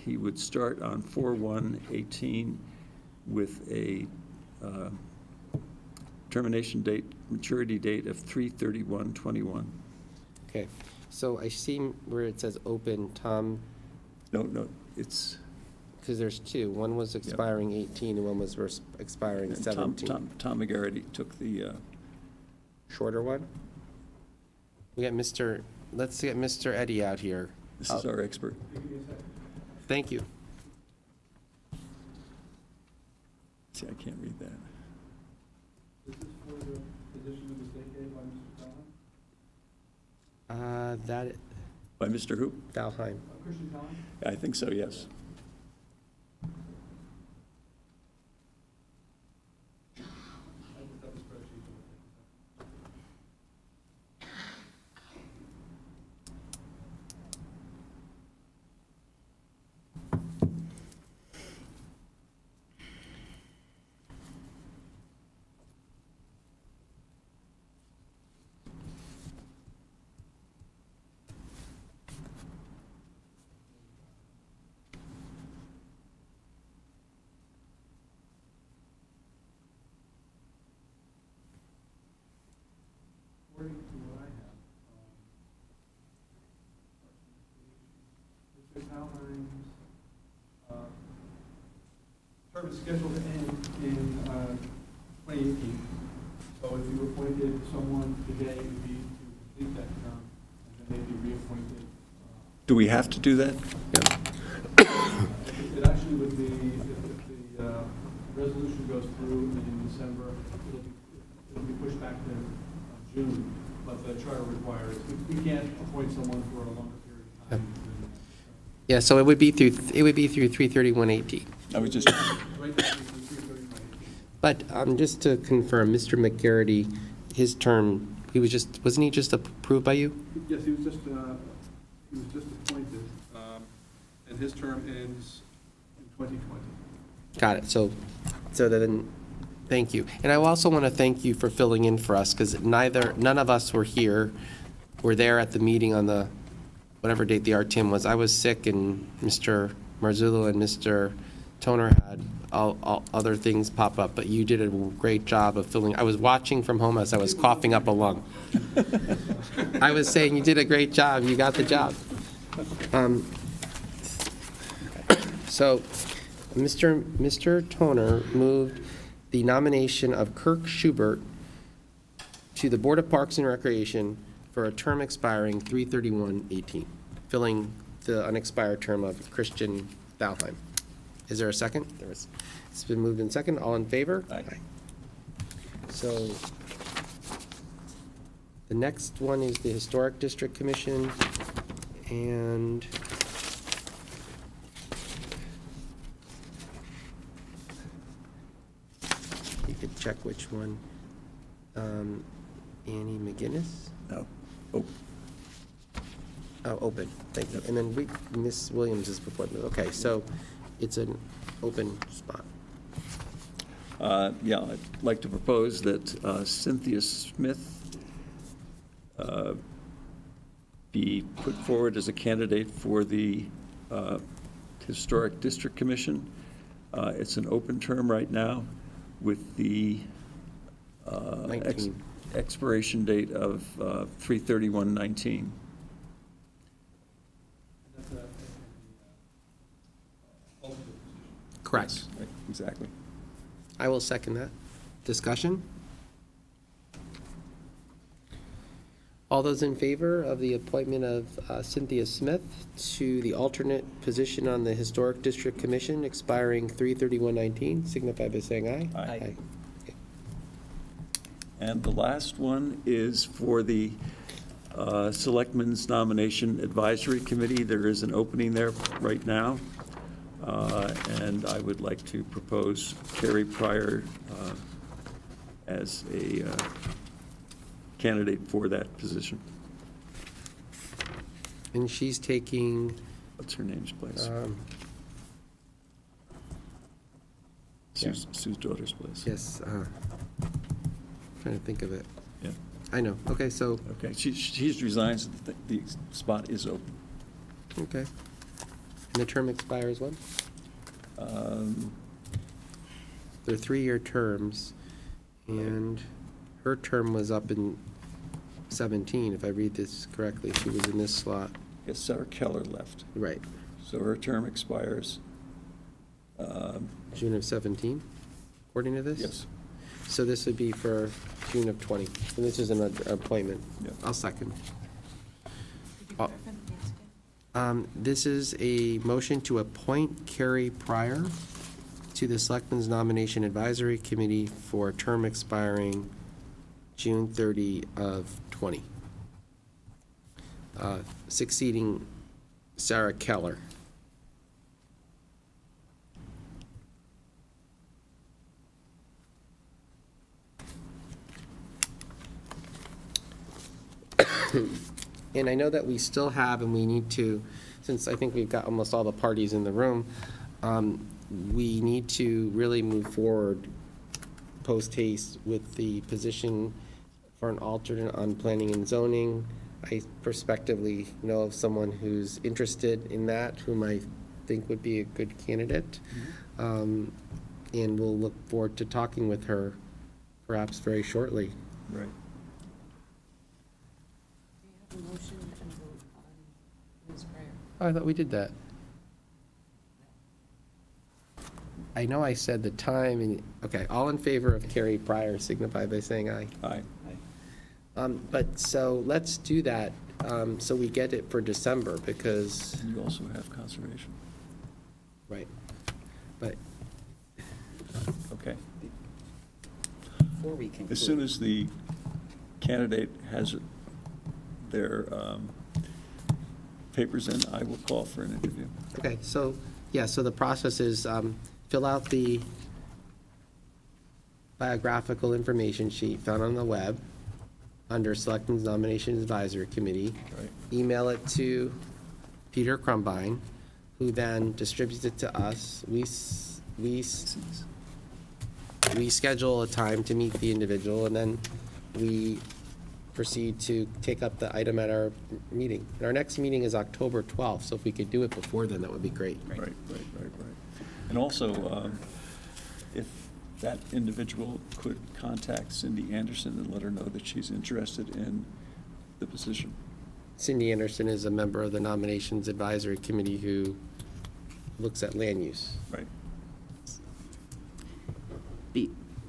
he would start on 4/1/18 with a termination date, maturity date of 3/31/21. Okay, so I see where it says open, Tom, No, it's. because there's 2. One was expiring 18 and one was expiring 17. Tom McGarity took the, Shorter one? We got let's get Mr. Eddy out here. this is our expert. Thank you. See, I can't read that. Is this for the position that was vacated by Mr. Collins? That, By Mr. Who? Valheim. Christian Collins? I think so, yes. According to what I have, Mr. Valheim's term is scheduled to end in 2018. So if you appointed someone today, it would be to complete that term, and then they'd be reappointed. Do we have to do that? It actually would be, if the resolution goes through in December, it'll be pushed back to June, but the charter requires, we can't appoint someone for a longer period of time. Yeah, so it would be through 3/31/18. I was just, Right now, it's 3/31/18. But just to confirm, Mr. McGarity, his term, wasn't he just approved by you? Yes, he was just appointed. And his term ends In 2020. Got it. So then, thank you. And I also want to thank you for filling in for us, because none of us were there at the meeting on the, whatever date the RTM was. I was sick, and Mr. Marzullo and Mr. Toner had all other things pop up, but you did a great job of filling. I was watching from home as I was coughing up a lung. I was saying you did a great job. You got the job. So, Mr. Toner moved the nomination of Kirk Schubert to the Board of Parks and Recreation for a term expiring 3/31/18, filling the unexpired term of Christian Thalheim. Is there a second? It's been moved in second. All in favor? Aye. So, the next one is the Historic District Commission, and you could check which one. Annie McGinnis? no. Oh, Oh, open, thank you. And then Miss Williams is before, okay, so it's an open spot. yeah, I'd like to propose that Cynthia Smith be put forward as a candidate for the Historic District Commission. It's an open term right now with the 19. expiration date of 3/31/19. That's a alternate position. Correct. Right, exactly. I will second that. Discussion? All those in favor of the appointment of Cynthia Smith to the alternate position on the Historic District Commission expiring 3/31/19, signify by saying aye. Aye. And the last one is for the Selectmen's Nomination Advisory Committee. There is an opening there right now, and I would like to propose Carrie Pryor as a candidate for that position. And she's taking, What's her name's place? yeah. Sue's daughter's place. yes, trying to think of it. Yeah, I know, okay, so, okay. She's resigned, so the spot is open. okay. And the term expires when? They're 3-year terms, and her term was up in 17, if I read this correctly. She was in this slot. Yes, Sarah Keller left, Right. so her term expires. June of 17, according to this? Yes. So this would be for June of 20, and this is an appointment. Yeah. I'll second. This is a motion to appoint Carrie Pryor to the Selectmen's Nomination Advisory Committee for a term expiring June 30 of 20, succeeding Sarah Keller. And I know that we still have, and we need to, since I think we've got almost all the parties in the room, we need to really move forward post haste with the position for an alternate on planning and zoning. I prospectively know of someone who's interested in that, whom I think would be a good candidate. And we'll look forward to talking with her perhaps very shortly. Right. Do you have a motion and vote on Ms. Pryor? Oh, I thought we did that. I know I said the time, and, okay, all in favor of Carrie Pryor signify by saying aye. Aye. But, so let's do that, so we get it for December, because, And you also have conservation. right, but, Okay. Before we conclude. As soon as the candidate has their papers in, I will call for an interview. okay, so, yeah, so the process is, fill out the biographical information sheet found on the web under Selectmen's Nominations Advisory Committee. Right. Email it to Peter Crumbine, who then distributes it to us. We schedule a time to meet the individual, and then we proceed to take up the item at our meeting. And our next meeting is October 12th, so if we could do it before then, that would be great. Right. And also, if that individual could contact Cindy Anderson and let her know that she's interested in the position. Cindy Anderson is a member of the Nominations Advisory Committee who looks at land use. Right.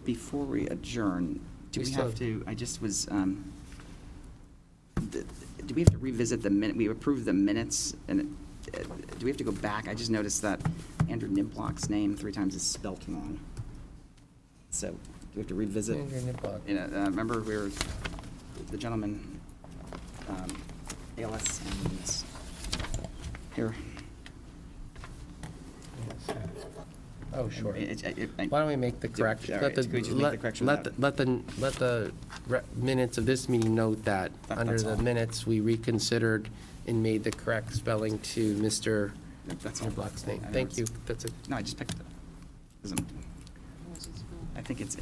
Before we adjourn, do We we still have have- to, I just was, do we have to revisit the minute, we approved the minutes, and do we have to go back? I just noticed that Andrew Niblock's name 3 times is spelt wrong. So, do we have to revisit? Andrew Niblock. You know, remember we were, the gentleman, ALS and here. Oh, sure. Why Why don't we make the correction? all Let right, the- could we just make the correction let without- let the minutes of this meeting note that under That's the all. minutes, we reconsidered and made the correct spelling to Mr. That's all. Niblock's name. I Thank you. noticed. That's a, No, I just picked it. 'Cause I think it's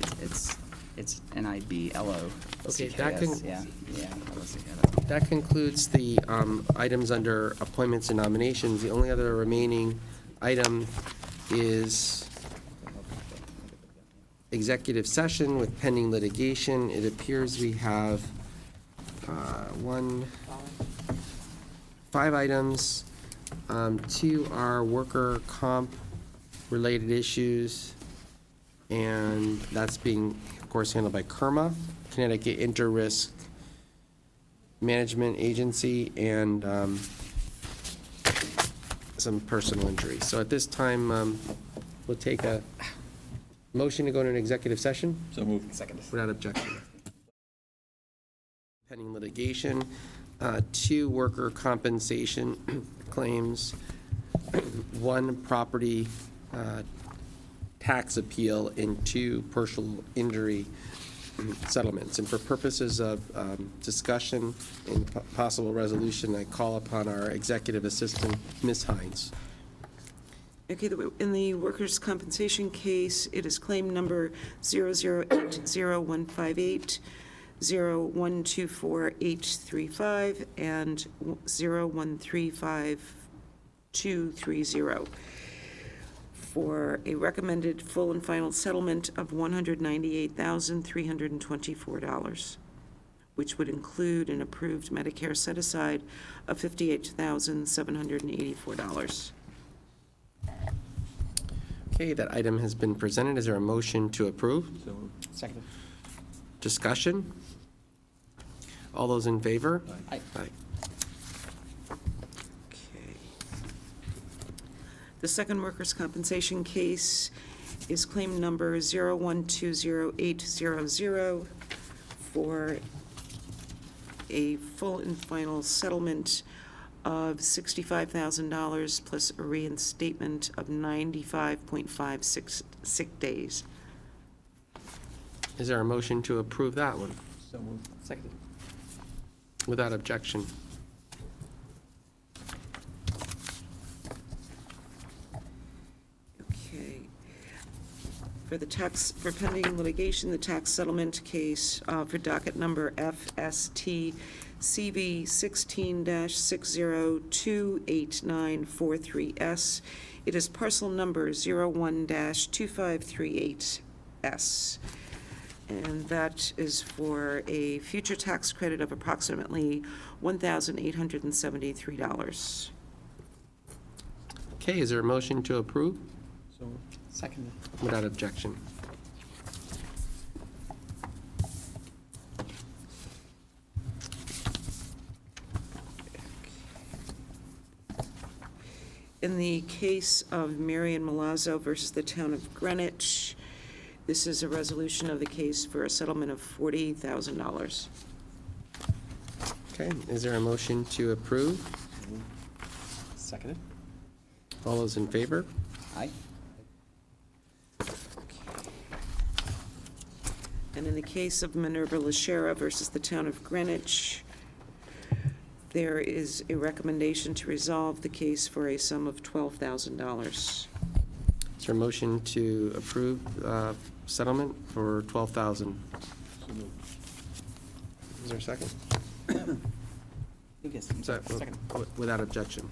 NIBLO. Okay, that can- Yeah. that concludes the items under appointments and nominations. The only other remaining item is executive session with pending litigation. It appears we have 5 items. 2 are worker comp related issues, and that's being, of course, handled by KERMA, Connecticut Inter-Risk Management Agency, and some personal injury. So at this time, we'll take a motion to go into an executive session So moved. without objection. Pending litigation, 2 worker compensation claims, 1 property tax appeal, and 2 personal injury settlements. And for purposes of discussion and possible resolution, I call upon our executive assistant, Ms. Hines. Okay, in the workers' compensation case, it is claim number 0080158, 0124835, and 0135230, for a recommended full and final settlement of $198,324, which would include an approved Medicare set-aside of $58,784. Okay, that item has been presented. Is there a motion to approve? So moved. Second. Discussion? All those in favor? Aye. Aye. Okay. The second workers' compensation case is claim number 0120800 for a full and final settlement of $65,000 plus a reinstatement of 95.56 sick days. Is there a motion to approve that one So moved. Second. without objection? Okay. For pending litigation, the tax settlement case for docket number FST CV 16-60289443S. It is parcel number 01-2538S. And that is for a future tax credit of approximately $1,873. Okay, is there a motion to approve? So moved. Second. Without objection. In the case of Marion Milazzo versus the Town of Greenwich, this is a resolution of the case for a settlement of $40,000. Okay, is there a motion to approve? Seconded. All those in favor? Aye. And in the case of Minerva Lashera versus the Town of Greenwich, there is a recommendation to resolve the case for a sum of $12,000. Is there a motion to approve settlement for $12,000? Is there a second? Yes, Second. Without objection.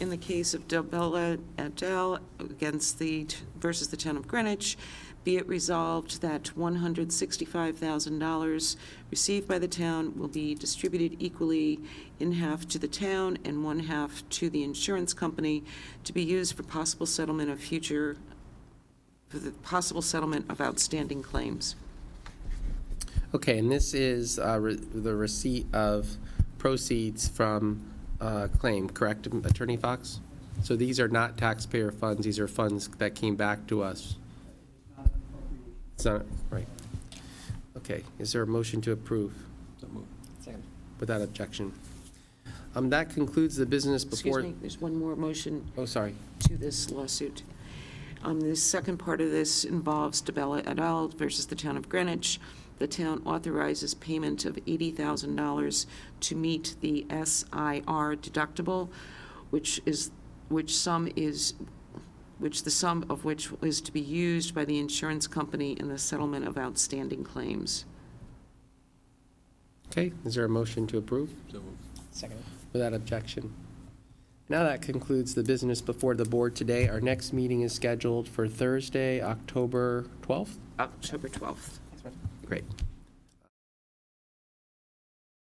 In the case of Delbella et al. Versus the Town of Greenwich, be it resolved that $165,000 received by the town will be distributed equally in half to the town and one half to the insurance company to be used for the possible settlement of outstanding claims. Okay, and this is the receipt of proceeds from claim, correct, Attorney Fox? So these are not taxpayer funds, these are funds that came back to us. It's not, right. Okay, is there a motion to approve? So moved. Second. Without objection. That concludes the business before. Excuse me, there's one more motion Oh, sorry. to this lawsuit. The second part of this involves DeBella et al. Versus the Town of Greenwich. The town authorizes payment of $80,000 to meet the SIR deductible, which the sum of which is to be used by the insurance company in the settlement of outstanding claims. Okay, is there a motion to approve? So moved. Seconded. Without objection. Now that concludes the business before the board today. Our next meeting is scheduled for Thursday, October 12th? October 12th. Thanks, Brett. Great.